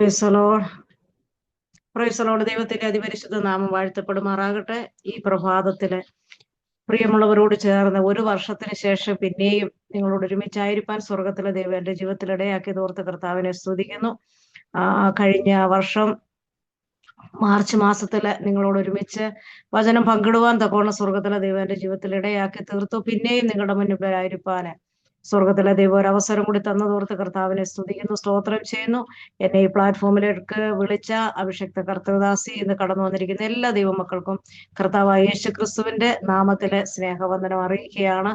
പ്രൈസലോഡ് പ്രൈസലോഡ് ദൈവത്തിന്റെ അതിപരിശുദ്ധ നാമം വാഴ്ത്തപ്പെടുമാറാകട്ടെ. ഈ പ്രഭാതത്തില് പ്രിയമുള്ളവരോട് ചേർന്ന് ഒരു വർഷത്തിന് ശേഷം പിന്നെയും നിങ്ങളോട് ഒരുമിച്ചായിരിക്കാൻ സ്വർഗത്തിലെ ദൈവം എന്റെ ജീവിതത്തിൽ ഇടയാക്കി ഓർത്ത് കർത്താവിനെ സ്തുതിക്കുന്നു. കഴിഞ്ഞ വർഷം മാർച്ച് മാസത്തില് നിങ്ങളോട് ഒരുമിച്ച് വചനം പങ്കിടുവാൻ തക്കോണം സ്വർഗത്തിലെ ദൈവം എന്റെ ജീവിതത്തിൽ ഇടയാക്കി തീർത്തു. പിന്നെയും നിങ്ങളുടെ മുന്നിലായിരിക്കാന് സ്വർഗത്തിലെ ദൈവം ഒരു അവസരം കൂടി തന്നതോർത്ത് കർത്താവിനെ സ്തുതിക്കുന്നു, സ്തോത്രം ചെയ്യുന്നു. എന്നെ ഈ പ്ലാറ്റ്ഫോമിലേക്ക് വിളിച്ച അഭിഷക്ത കർത്തൃദാസി എന്ന് കടന്നു വന്നിരിക്കുന്ന എല്ലാ ദൈവമക്കൾക്കും കർത്താവായ യേശു ക്രിസ്തുവിന്റെ നാമത്തിലെ സ്നേഹവന്ദനം അറിയിക്കുകയാണ്.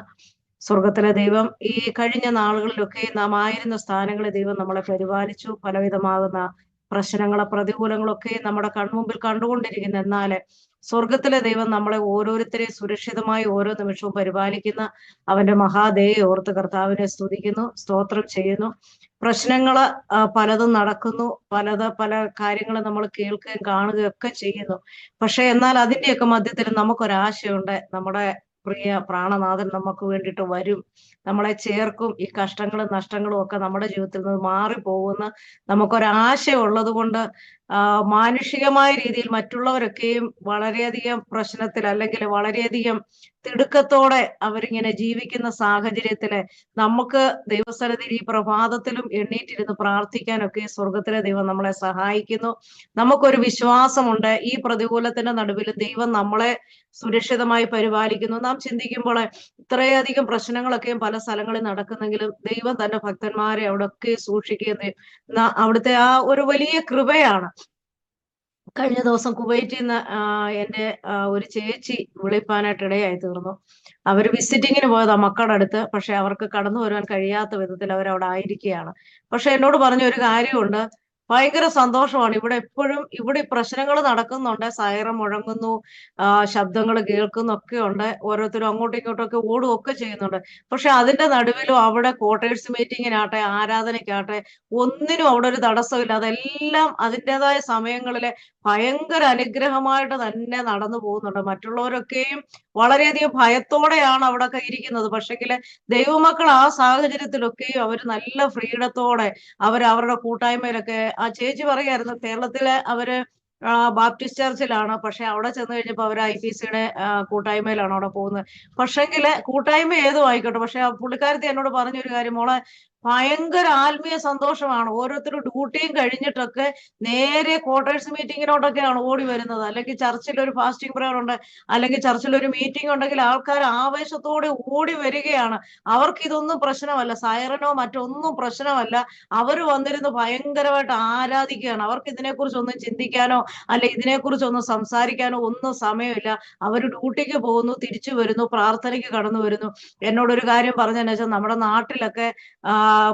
സ്വർഗത്തിലെ ദൈവം ഈ കഴിഞ്ഞ നാളുകളിലൊക്കെ നാം ആയിരുന്ന സ്ഥാനങ്ങളിൽ ദൈവം നമ്മളെ പരിപാലിച്ചു. പലവിധമാകുന്ന പ്രശ്നങ്ങളെ പ്രതികൂലങ്ങളൊക്കെ നമ്മുടെ കൺമുമ്പിൽ കണ്ടുകൊണ്ടിരിക്കുന്നു. എന്നാല് സ്വർഗത്തിലെ ദൈവം നമ്മളെ ഓരോരുത്തരെയും സുരക്ഷിതമായി ഓരോ നിമിഷവും പരിപാലിക്കുന്ന അവന്റെ മഹാദയെ ഓർത്ത് കർത്താവിനെ സ്തുതിക്കുന്നു, സ്തോത്രം ചെയ്യുന്നു. പ്രശ്നങ്ങള് പലതും നടക്കുന്നു, പല കാര്യങ്ങളും നമ്മൾ കേൾക്കുകയും കാണുകയും ഒക്കെ ചെയ്യുന്നു. പക്ഷെ എന്നാൽ അതിന്റെയൊക്കെ മധ്യത്തിൽ നമുക്കൊരാശയുണ്ട്. നമ്മുടെ പ്രിയ പ്രാണനാഥൻ നമുക്ക് വേണ്ടിയിട്ട് വരും, നമ്മളെ ചേർക്കും. ഈ കഷ്ടങ്ങളും നഷ്ടങ്ങളും ഒക്കെ നമ്മുടെ ജീവിതത്തിൽ നിന്ന് മാറിപ്പോകുന്ന നമുക്കൊരാശയുള്ളത് കൊണ്ട് മാനുഷികമായ രീതിയിൽ മറ്റുള്ളവരൊക്കെയും വളരെയധികം പ്രശ്നത്തിൽ അല്ലെങ്കിൽ വളരെയധികം തിടുക്കത്തോടെ അവരിങ്ങനെ ജീവിക്കുന്ന സാഹചര്യത്തില് നമുക്ക് ദൈവസ്ഥലത്തിൽ ഈ പ്രഭാതത്തിലും എണ്ണീറ്റിരുന്ന് പ്രാർത്ഥിക്കാനൊക്കെ സ്വർഗത്തിലെ ദൈവം നമ്മളെ സഹായിക്കുന്നു. നമുക്കൊരു വിശ്വാസമുണ്ട്, ഈ പ്രതികൂലത്തിന്റെ നടുവിൽ ദൈവം നമ്മളെ സുരക്ഷിതമായി പരിപാലിക്കുന്നു. നാം ചിന്തിക്കുമ്പോൾ ഇത്രയധികം പ്രശ്നങ്ങളൊക്കെയും പല സ്ഥലങ്ങളിൽ നടക്കുന്നെങ്കിലും ദൈവം തന്റെ ഭക്തന്മാരെ അവിടെയൊക്കെ സൂക്ഷിക്കുന്നത് അവിടുത്തെ ആ ഒരു വലിയ കൃപയാണ്. കഴിഞ്ഞ ദിവസം കുവൈറ്റിൽ നിന്ന് എന്റെ ഒരു ചേച്ചി വിളിപ്പാനായിട്ട് ഇടയായി തീർന്നു. അവര് വിസിറ്റിങ്ങിന് പോയതാ മക്കളുടെ അടുത്ത്. പക്ഷെ അവർക്ക് കടന്നു വരുവാൻ കഴിയാത്ത വിധത്തിൽ അവരവിടെ ആയിരിക്കുകയാണ്. പക്ഷെ എന്നോട് പറഞ്ഞ ഒരു കാര്യമുണ്ട്, ഭയങ്കര സന്തോഷമാണ്. ഇവിടെ എപ്പോഴും ഇവിടെ പ്രശ്നങ്ങൾ നടക്കുന്നുണ്ട്, സൈറൻ മുഴങ്ങുന്നു, ശബ്ദങ്ങൾ കേൾക്കുന്നൊക്കെ ഉണ്ട്, ഓരോരുത്തരും അങ്ങോട്ടും ഇങ്ങോട്ടും ഒക്കെ ഓടുകയൊക്കെ ചെയ്യുന്നുണ്ട്. പക്ഷെ അതിന്റെ നടുവിലും അവിടെ ക്വാർട്ടേഴ്സ് മീറ്റിങ്ങിനാട്ടെ ആരാധനയ്ക്കാട്ടെ ഒന്നിനും അവിടെ ഒരു തടസ്സമില്ല. അതെല്ലാം അതിൻ്റെതായ സമയങ്ങളിലെ ഭയങ്കര അനുഗ്രഹമായിട്ട് തന്നെ നടന്നു പോകുന്നുണ്ട്. മറ്റുള്ളവരൊക്കെയും വളരെയധികം ഭയത്തോടെയാണ് അവിടെയൊക്കെ ഇരിക്കുന്നത്. പക്ഷെങ്കില് ദൈവമക്കൾ ആ സാഹചര്യത്തിലൊക്കെയും അവർ നല്ല ഫ്രീഡത്തോടെ അവരുടെ കൂട്ടായ്മയിലൊക്കെ ആ ചേച്ചി പറയായിരുന്നു, കേരളത്തിലെ അവര് ബാപ്റ്റിസ്റ്റ് ചർച്ചിലാണ്. പക്ഷെ അവിടെ ചെന്ന് കഴിഞ്ഞപ്പോ അവർ IPCയുടെ കൂട്ടായ്മയിലാണ് അവിടെ പോകുന്നത്. പക്ഷെങ്കില് കൂട്ടായ്മ ഏതും ആയിക്കോട്ടെ, പക്ഷെ ആ പുള്ളിക്കാരത്തി എന്നോട് പറഞ്ഞൊരു കാര്യം, മോളെ ഭയങ്കര ആത്മീയ സന്തോഷമാണ്. ഓരോരുത്തരും ഡ്യൂട്ടിയും കഴിഞ്ഞിട്ടൊക്കെ നേരെ ക്വാർട്ടേഴ്സ് മീറ്റിങ്ങിനോടൊക്കെയാണ് ഓടി വരുന്നത്. അല്ലെങ്കിൽ ചർച്ചിൽ ഒരു ഫാസ്റ്റിംഗ് പ്രയർ ഉണ്ട്, അല്ലെങ്കിൽ ചർച്ചിൽ ഒരു മീറ്റിംഗ് ഉണ്ടെങ്കിൽ ആൾക്കാർ ആവേശത്തോടെ ഓടി വരികയാണ്. അവർക്ക് ഇതൊന്നും പ്രശ്നമല്ല, സൈറനോ മറ്റൊന്നും പ്രശ്നമല്ല. അവർ വന്നിരുന്ന് ഭയങ്കരമായിട്ട് ആരാധിക്കുകയാണ്. അവർക്ക് ഇതിനെക്കുറിച്ചൊന്നും ചിന്തിക്കാനോ അല്ലെ ഇതിനെക്കുറിച്ചൊന്നും സംസാരിക്കാനോ ഒന്നും സമയമില്ല. അവർ ഡ്യൂട്ടിക്ക് പോകുന്നു, തിരിച്ചു വരുന്നു, പ്രാർത്ഥനയ്ക്ക് കടന്നു വരുന്നു. എന്നോടൊരു കാര്യം പറഞ്ഞതെന്ന് വെച്ചാൽ, നമ്മുടെ നാട്ടിലൊക്കെ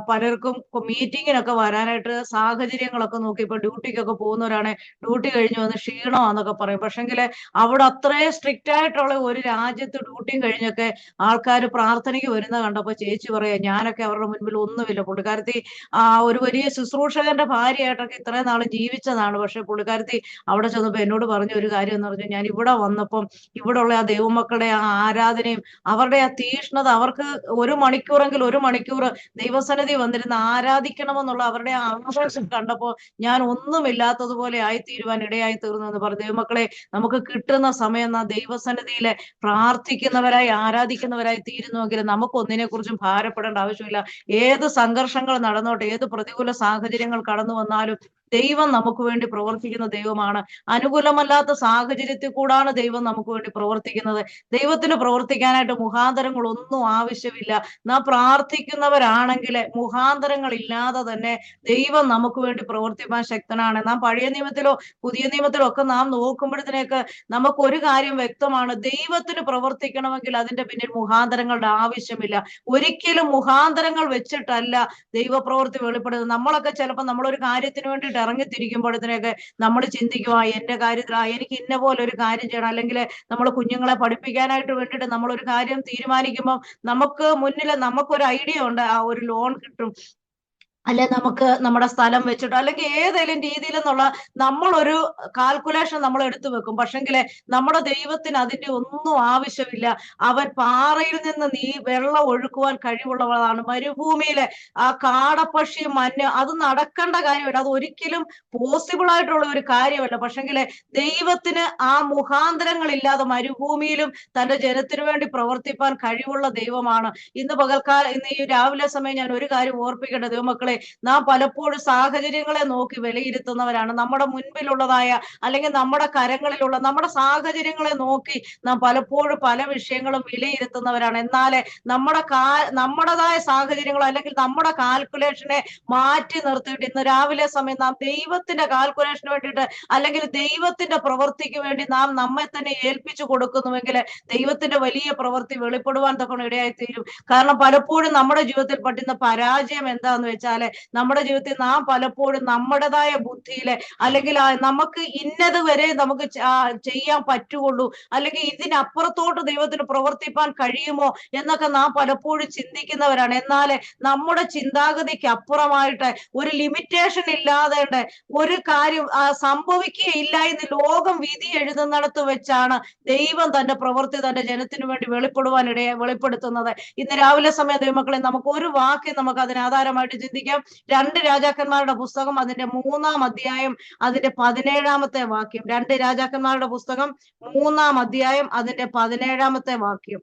പലർക്കും മീറ്റിങ്ങിനൊക്കെ വരാനായിട്ട് സാഹചര്യങ്ങളൊക്കെ നോക്കി ഇപ്പൊ ഡ്യൂട്ടിക്കൊക്കെ പോകുന്നവരാണ് ഡ്യൂട്ടി കഴിഞ്ഞ് വന്ന് ക്ഷീണമാന്നൊക്കെ പറയും. പക്ഷെങ്കില് അവിടെ അത്രയും സ്ട്രിക്റ്റ് ആയിട്ടുള്ള ഒരു രാജ്യത്ത് ഡ്യൂട്ടിയും കഴിഞ്ഞൊക്കെ ആൾക്കാർ പ്രാർത്ഥനയ്ക്ക് വരുന്ന കണ്ടപ്പോ ചേച്ചി പറയാ, ഞാനൊക്കെ അവരുടെ മുൻപിൽ ഒന്നുമില്ല. പുള്ളിക്കാരത്തി ഒരു വലിയ ശുശ്രൂഷകന്റെ ഭാര്യയായിട്ടൊക്കെ ഇത്രയും നാൾ ജീവിച്ചതാണ്. പക്ഷെ പുള്ളിക്കാരത്തി അവിടെ ചെന്നപ്പോ എന്നോട് പറഞ്ഞ ഒരു കാര്യം എന്ന് പറഞ്ഞാൽ, ഞാൻ ഇവിടെ വന്നപ്പം ഇവിടെയുള്ള ആ ദൈവമക്കളുടെ ആ ആരാധനയും അവരുടെ ആ തീഷ്ണത, അവർക്ക് ഒരു മണിക്കൂർ ദൈവസന്നിധി വന്നിരുന്ന് ആരാധിക്കണമെന്നുള്ള അവരുടെ ആവേശം കണ്ടപ്പോ ഞാൻ ഒന്നുമില്ലാത്തതുപോലെ ആയിത്തീരുവാൻ ഇടയായി തീർന്നു എന്ന് പറഞ്ഞു. ദൈവമക്കളെ, നമുക്ക് കിട്ടുന്ന സമയം ദൈവസന്നിധിയിലെ പ്രാർത്ഥിക്കുന്നവരായി ആരാധിക്കുന്നവരായി തീരുന്നുവെങ്കിൽ നമുക്ക് ഒന്നിനെ കുറിച്ചും ഭാരപ്പെടേണ്ട ആവശ്യമില്ല. ഏത് സംഘർഷങ്ങൾ നടന്നോട്ടെ, ഏത് പ്രതികൂല സാഹചര്യങ്ങൾ കടന്നു വന്നാലും ദൈവം നമുക്ക് വേണ്ടി പ്രവർത്തിക്കുന്ന ദൈവമാണ്. അനുകൂലമല്ലാത്ത സാഹചര്യത്തിൽ കൂടാണ് ദൈവം നമുക്ക് വേണ്ടി പ്രവർത്തിക്കുന്നത്. ദൈവത്തിന് പ്രവർത്തിക്കാനായിട്ട് മുഖാന്തരങ്ങളൊന്നും ആവശ്യമില്ല. നാം പ്രാർത്ഥിക്കുന്നവരാണെങ്കിൽ മുഖാന്തരങ്ങൾ ഇല്ലാതെ തന്നെ ദൈവം നമുക്ക് വേണ്ടി പ്രവർത്തിക്കാൻ ശക്തനാണ്. നാം പഴയ നിയമത്തിലോ പുതിയ നിയമത്തിലോ ഒക്കെ നാം നോക്കുമ്പോഴത്തേക്ക് നമുക്ക് ഒരു കാര്യം വ്യക്തമാണ്, ദൈവത്തിന് പ്രവർത്തിക്കണമെങ്കിൽ അതിന്റെ പിന്നിൽ മുഖാന്തരങ്ങളുടെ ആവശ്യമില്ല. ഒരിക്കലും മുഖാന്തരങ്ങൾ വെച്ചിട്ടല്ല ദൈവപ്രവൃത്തി വെളിപ്പെടുന്നത്. നമ്മളൊക്കെ ചിലപ്പോൾ നമ്മളൊരു കാര്യത്തിന് വേണ്ടിയിട്ട് ഇറങ്ങിത്തിരിക്കുമ്പോഴത്തേക്ക് നമ്മൾ ചിന്തിക്കുക, എന്റെ കാര്യത്തിൽ എനിക്ക് ഇന്ന പോലെ ഒരു കാര്യം ചെയ്യണം, അല്ലെങ്കിൽ നമ്മൾ കുഞ്ഞുങ്ങളെ പഠിപ്പിക്കാനായിട്ട് വേണ്ടിയിട്ട് നമ്മളൊരു കാര്യം തീരുമാനിക്കുമ്പോൾ നമുക്ക് മുന്നിൽ നമുക്കൊരു ഐഡിയ ഉണ്ട്, ആ ഒരു ലോൺ കിട്ടും, അല്ലെ നമുക്ക് നമ്മുടെ സ്ഥലം വെച്ചിട്ടോ അല്ലെങ്കിൽ ഏതെങ്കിലും രീതിയിൽ എന്നുള്ള നമ്മളൊരു കാൽക്കുലേഷൻ നമ്മൾ എടുത്തു വെക്കും. പക്ഷെങ്കില് നമ്മുടെ ദൈവത്തിന് അതിന്റെ ഒന്നും ആവശ്യമില്ല. അവൻ പാറയിൽ നിന്ന് വെള്ളം ഒഴുക്കുവാൻ കഴിവുള്ളവളാണ്. മരുഭൂമിയിലെ ആ കാടപ്പക്ഷി മഞ്ഞ് അത് നടക്കേണ്ട കാര്യമല്ല, അത് ഒരിക്കലും പോസിബിൾ ആയിട്ടുള്ള ഒരു കാര്യമല്ല. പക്ഷെങ്കില് ദൈവത്തിന് ആ മുഖാന്തരങ്ങളില്ലാതെ മരുഭൂമിയിലും തന്റെ ജനത്തിനു വേണ്ടി പ്രവർത്തിപ്പാൻ കഴിവുള്ള ദൈവമാണ്. ഇന്ന് ഈ രാവിലെ സമയം ഞാൻ ഒരു കാര്യം ഓർപ്പിക്കേണ്ട ദൈവമക്കളെ, നാം പലപ്പോഴും സാഹചര്യങ്ങളെ നോക്കി വിലയിരുത്തുന്നവരാണ്. നമ്മുടെ മുൻപിലുള്ളതായ അല്ലെങ്കിൽ നമ്മുടെ കരങ്ങളിലുള്ള നമ്മുടെ സാഹചര്യങ്ങളെ നോക്കി നാം പലപ്പോഴും പല വിഷയങ്ങളും വിലയിരുത്തുന്നവരാണ്. എന്നാലേ നമ്മുടേതായ സാഹചര്യങ്ങളോ അല്ലെങ്കിൽ നമ്മുടെ കാൽക്കുലേഷനെ മാറ്റി നിർത്തിയിട്ട് ഇന്ന് രാവിലെ സമയം നാം ദൈവത്തിന്റെ കാൽക്കുലേഷന് വേണ്ടിയിട്ട് അല്ലെങ്കിൽ ദൈവത്തിന്റെ പ്രവൃത്തിക്ക് വേണ്ടി നാം നമ്മെ തന്നെ ഏൽപ്പിച്ചു കൊടുക്കുന്നുവെങ്കിൽ ദൈവത്തിന്റെ വലിയ പ്രവൃത്തി വെളിപ്പെടുവാൻ തക്കണം ഇടയായി തീരും. കാരണം പലപ്പോഴും നമ്മുടെ ജീവിതത്തിൽ പറ്റുന്ന പരാജയം എന്താന്ന് വെച്ചാല് നമ്മുടെ ജീവിതത്തിൽ നാം പലപ്പോഴും നമ്മുടേതായ ബുദ്ധിയിലെ അല്ലെങ്കിൽ നമുക്ക് ഇന്നത് വരെ നമുക്ക് ചെയ്യാൻ പറ്റുള്ളൂ, അല്ലെങ്കിൽ ഇതിനപ്പുറത്തോട്ട് ദൈവത്തിന് പ്രവർത്തിപ്പാൻ കഴിയുമോ എന്നൊക്കെ നാം പലപ്പോഴും ചിന്തിക്കുന്നവരാണ്. എന്നാല് നമ്മുടെ ചിന്താഗതിക്ക് അപ്പുറമായിട്ട് ഒരു ലിമിറ്റേഷൻ ഇല്ലാതെ ഒരു കാര്യം സംഭവിക്കുകയില്ല എന്ന് ലോകം വിധി എഴുതുന്നിടത്ത് വെച്ചാണ് ദൈവം തന്റെ പ്രവൃത്തി തന്റെ ജനത്തിനു വേണ്ടി വെളിപ്പെടുത്തുന്നത്. ഇന്ന് രാവിലെ സമയം ദൈവമക്കളെ, നമുക്ക് ഒരു വാക്യം നമുക്ക് അതിന് ആധാരമായിട്ട് ചിന്തിക്കാം. 2 രാജാക്കന്മാരുടെ പുസ്തകം അതിന്റെ 3-ാം അധ്യായം അതിന്റെ 17-ാമത്തെ വാക്യം. 2 രാജാക്കന്മാരുടെ പുസ്തകം 3-ാം അധ്യായം അതിന്റെ 17-ാമത്തെ വാക്യം.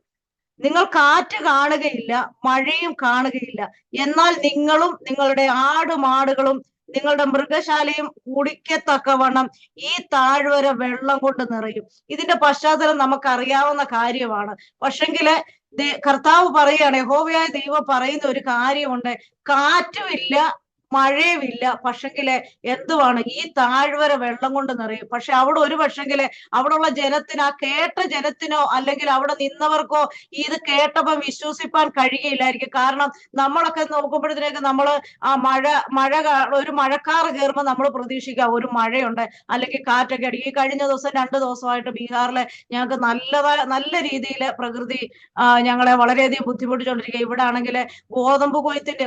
നിങ്ങൾ കാറ്റ് കാണുകയില്ല, മഴയും കാണുകയില്ല, എന്നാൽ നിങ്ങളും നിങ്ങളുടെ ആടുമാടുകളും നിങ്ങളുടെ മൃഗശാലയും കുടിക്കത്തക്കവണ്ണം ഈ താഴ്വര വെള്ളം കൊണ്ട് നിറയും. ഇതിന്റെ പശ്ചാത്തലം നമുക്കറിയാവുന്ന കാര്യമാണ്. പക്ഷെങ്കില് കർത്താവ് പറയുകയാണ്, യഹോവയായ ദൈവം പറയുന്ന ഒരു കാര്യമുണ്ട്. കാറ്റുമില്ല, മഴയുമില്ല, പക്ഷെങ്കില് എന്തുവാണ്, ഈ താഴ്വര വെള്ളം കൊണ്ട് നിറയും. പക്ഷെ അവിടെ ഒരു പക്ഷെങ്കില് അവിടെയുള്ള ജനത്തിന്, ആ കേട്ട ജനത്തിനോ അല്ലെങ്കിൽ അവിടെ നിന്നവർക്കോ ഇത് കേട്ടപ്പോ വിശ്വസിപ്പാൻ കഴിയുകയില്ലായിരിക്കും. കാരണം നമ്മളൊക്കെ നോക്കുമ്പോഴത്തേക്ക് നമ്മള് ആ ഒരു മഴക്കാറ് കയറുമ്പോൾ നമ്മൾ പ്രതീക്ഷിക്കുക ഒരു മഴയുണ്ട് അല്ലെങ്കിൽ കാറ്റൊക്കെ അടിക്കും. ഈ കഴിഞ്ഞ ദിവസം 2 ദിവസമായിട്ട് ബീഹാറിലെ ഞങ്ങൾക്ക് നല്ല രീതിയിൽ പ്രകൃതി ഞങ്ങളെ വളരെയധികം ബുദ്ധിമുട്ടിച്ചുകൊണ്ടിരിക്കുക. ഇവിടെ ആണെങ്കിൽ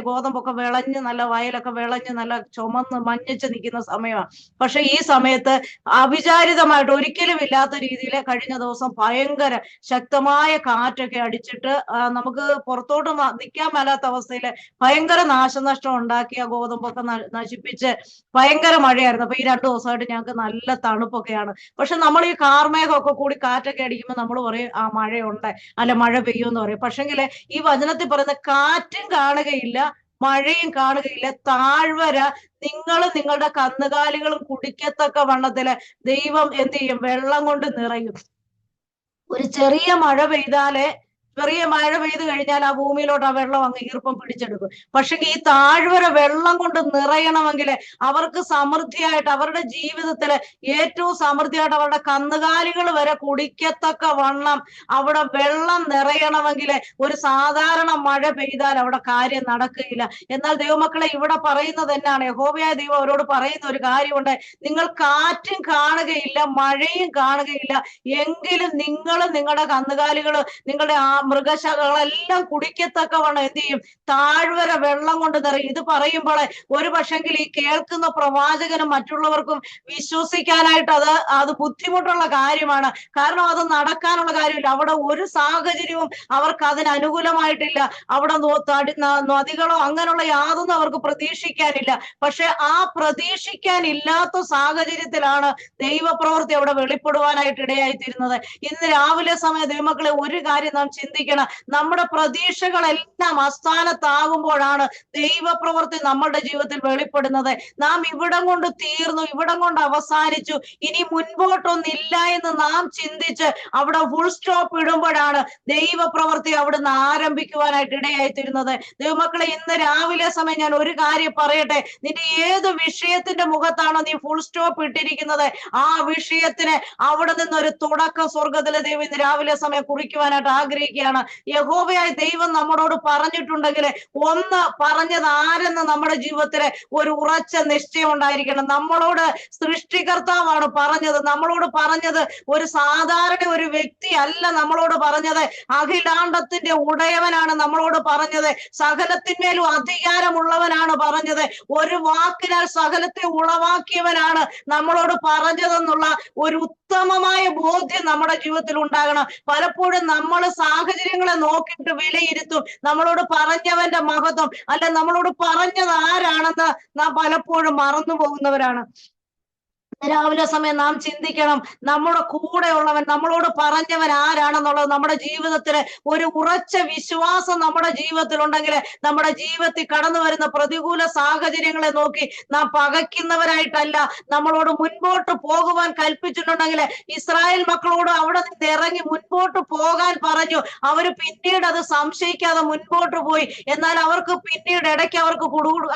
ഗോതമ്പൊക്കെ വിളഞ്ഞ് നല്ല വയലൊക്കെ വിളഞ്ഞ് നല്ല ചുമന്ന് മഞ്ഞച്ച് നിൽക്കുന്ന സമയമാണ്. പക്ഷെ ഈ സമയത്ത് അവിചാരിതമായിട്ട് ഒരിക്കലും ഇല്ലാത്ത രീതിയിൽ കഴിഞ്ഞ ദിവസം ഭയങ്കര ശക്തമായ കാറ്റൊക്കെ അടിച്ചിട്ട് നമുക്ക് പുറത്തോട്ട് നിൽക്കാൻ മേലാത്ത അവസ്ഥയിൽ ഭയങ്കര നാശനഷ്ടം ഉണ്ടാക്കിയ ഗോതമ്പൊക്കെ നശിപ്പിച്ച് ഭയങ്കര മഴയായിരുന്നു. അപ്പൊ ഈ 2 ദിവസമായിട്ട് ഞങ്ങൾക്ക് നല്ല തണുപ്പൊക്കെയാണ്. പക്ഷെ നമ്മൾ ഈ കാർമേഘമൊക്കെ കൂടി കാറ്റൊക്കെ അടിക്കുമ്പോൾ നമ്മൾ പറയും ആ മഴയുണ്ട്, അല്ല മഴ പെയ്യുമെന്ന് പറയും. പക്ഷെങ്കില് ഈ വചനത്തിൽ പറയുന്ന കാറ്റും കാണുകയില്ല, മഴയും കാണുകയില്ല, താഴ്വര നിങ്ങളും നിങ്ങളുടെ കന്നുകാലികളും കുടിക്കത്തക്ക വണ്ണത്തില് ദൈവം എന്ത് ചെയ്യും, വെള്ളം കൊണ്ട് നിറയും. ഒരു ചെറിയ മഴ പെയ്തു കഴിഞ്ഞാൽ ആ ഭൂമിയിലോട്ട് ആ വെള്ളം അങ്ങ് ഈർപ്പം പിടിച്ചെടുക്കും. പക്ഷെ ഈ താഴ്വര വെള്ളം കൊണ്ട് നിറയണമെങ്കിൽ അവർക്ക് സമൃദ്ധിയായിട്ട് അവരുടെ ജീവിതത്തില് ഏറ്റവും സമൃദ്ധിയായിട്ട് അവരുടെ കന്നുകാലികൾ വരെ കുടിക്കത്തക്ക വണ്ണം അവിടെ വെള്ളം നിറയണമെങ്കിൽ ഒരു സാധാരണ മഴ പെയ്താൽ അവിടെ കാര്യം നടക്കുകയില്ല. എന്നാൽ ദൈവമക്കളെ, ഇവിടെ പറയുന്നത് എന്നാണ്, യഹോവയായ ദൈവം അവരോട് പറയുന്ന ഒരു കാര്യമുണ്ട്. നിങ്ങൾ കാറ്റും കാണുകയില്ല, മഴയും കാണുകയില്ല, എങ്കിലും നിങ്ങളും നിങ്ങളുടെ കന്നുകാലികളും നിങ്ങളുടെ ആ മൃഗശാലകളെല്ലാം കുടിക്കത്തക്കവണ്ണം എന്ത് ചെയ്യും, താഴ്വര വെള്ളം കൊണ്ട് നിറയും. ഇത് പറയുമ്പോൾ ഒരു പക്ഷെങ്കിൽ ഈ കേൾക്കുന്ന പ്രവാചകനും മറ്റുള്ളവർക്കും വിശ്വസിക്കാനായിട്ട് അത് ബുദ്ധിമുട്ടുള്ള കാര്യമാണ്. കാരണം അത് നടക്കാനുള്ള കാര്യമില്ല. അവിടെ ഒരു സാഹചര്യവും അവർക്ക് അതിന് അനുകൂലമായിട്ടില്ല. അവിടെ നദികളോ അങ്ങനെയുള്ള യാതൊന്നും അവർക്ക് പ്രതീക്ഷിക്കാനില്ല. പക്ഷെ ആ പ്രതീക്ഷിക്കാനില്ലാത്ത സാഹചര്യത്തിലാണ് ദൈവപ്രവൃത്തി അവിടെ വെളിപ്പെടുവാനായിട്ട് ഇടയായിത്തീരുന്നത്. ഇന്ന് രാവിലെ സമയം ദൈവമക്കളെ, ഒരു കാര്യം നാം ചിന്തിക്കണം. നമ്മുടെ പ്രതീക്ഷകളെല്ലാം അസ്ഥാനത്താകുമ്പോഴാണ് ദൈവപ്രവൃത്തി നമ്മളുടെ ജീവിതത്തിൽ വെളിപ്പെടുന്നത്. നാം ഇവിടം കൊണ്ട് തീർന്നു, ഇവിടം കൊണ്ട് അവസാനിച്ചു, ഇനി മുൻപോട്ടൊന്നില്ല എന്ന് നാം ചിന്തിച്ച് അവിടെ ഫുൾ സ്റ്റോപ്പ് ഇടുമ്പോഴാണ് ദൈവപ്രവൃത്തി അവിടുന്ന് ആരംഭിക്കുവാനായിട്ട് ഇടയായിത്തീരുന്നത്. ദൈവമക്കളെ, ഇന്ന് രാവിലെ സമയം ഞാൻ ഒരു കാര്യം പറയട്ടെ. നിന്റെ ഏത് വിഷയത്തിന്റെ മുഖത്താണോ നീ ഫുൾ സ്റ്റോപ്പ് ഇട്ടിരിക്കുന്നത്, ആ വിഷയത്തിന് അവിടെ നിന്നൊരു തുടക്കം സ്വർഗത്തിലെ ദൈവം ഇന്ന് രാവിലെ സമയം കുറിക്കുവാനായിട്ട് ആഗ്രഹിക്കുക. ചിന്തിക്കുകയാണ്, യഹോവയായ ദൈവം നമ്മളോട് പറഞ്ഞിട്ടുണ്ടെങ്കിൽ ഒന്ന് പറഞ്ഞത് ആരെന്ന് നമ്മുടെ ജീവിതത്തിലെ ഒരു ഉറച്ച നിശ്ചയം ഉണ്ടായിരിക്കണം. നമ്മളോട് സൃഷ്ടികർത്താവാണ് പറഞ്ഞത്. നമ്മളോട് പറഞ്ഞത് ഒരു സാധാരണ ഒരു വ്യക്തി അല്ല നമ്മളോട് പറഞ്ഞത്, അഖിലാണ്ടത്തിന്റെ ഉടയവനാണ് നമ്മളോട് പറഞ്ഞത്. സകലത്തിന്മേലും അധികാരമുള്ളവനാണ് പറഞ്ഞത്. ഒരു വാക്കിനാൽ സകലത്തെ ഉളവാക്കിയവനാണ് നമ്മളോട് പറഞ്ഞതെന്നുള്ള ഒരു ഉത്തമമായ ബോധ്യം നമ്മുടെ ജീവിതത്തിൽ ഉണ്ടാകണം. പലപ്പോഴും നമ്മൾ സാഹചര്യങ്ങളെ നോക്കിയിട്ട് വിലയിരുത്തും. നമ്മളോട് പറഞ്ഞവന്റെ മഹത്വം അല്ല നമ്മളോട് പറഞ്ഞത് ആരാണെന്ന് നാം പലപ്പോഴും മറന്നു പോകുന്നവരാണ്. രാവിലെ സമയം നാം ചിന്തിക്കണം, നമ്മുടെ കൂടെ ഉള്ളവൻ, നമ്മളോട് പറഞ്ഞവൻ ആരാണെന്നുള്ളത്. നമ്മുടെ ജീവിതത്തില് ഒരു ഉറച്ച വിശ്വാസം നമ്മുടെ ജീവിതത്തിൽ ഉണ്ടെങ്കിൽ നമ്മുടെ ജീവിതത്തിൽ കടന്നു വരുന്ന പ്രതികൂല സാഹചര്യങ്ങളെ നോക്കി നാം പകയ്ക്കുന്നവരായിട്ടല്ല, നമ്മളോട് മുൻപോട്ട് പോകുവാൻ കൽപ്പിച്ചിട്ടുണ്ടെങ്കിൽ ഇസ്രായേൽ മക്കളോട് അവിടെ നിന്ന് ഇറങ്ങി മുൻപോട്ട് പോകാൻ പറഞ്ഞു. അവര് പിന്നീട് അത് സംശയിക്കാതെ മുൻപോട്ട് പോയി. എന്നാൽ അവർക്ക് പിന്നീട് ഇടയ്ക്ക് അവർക്ക്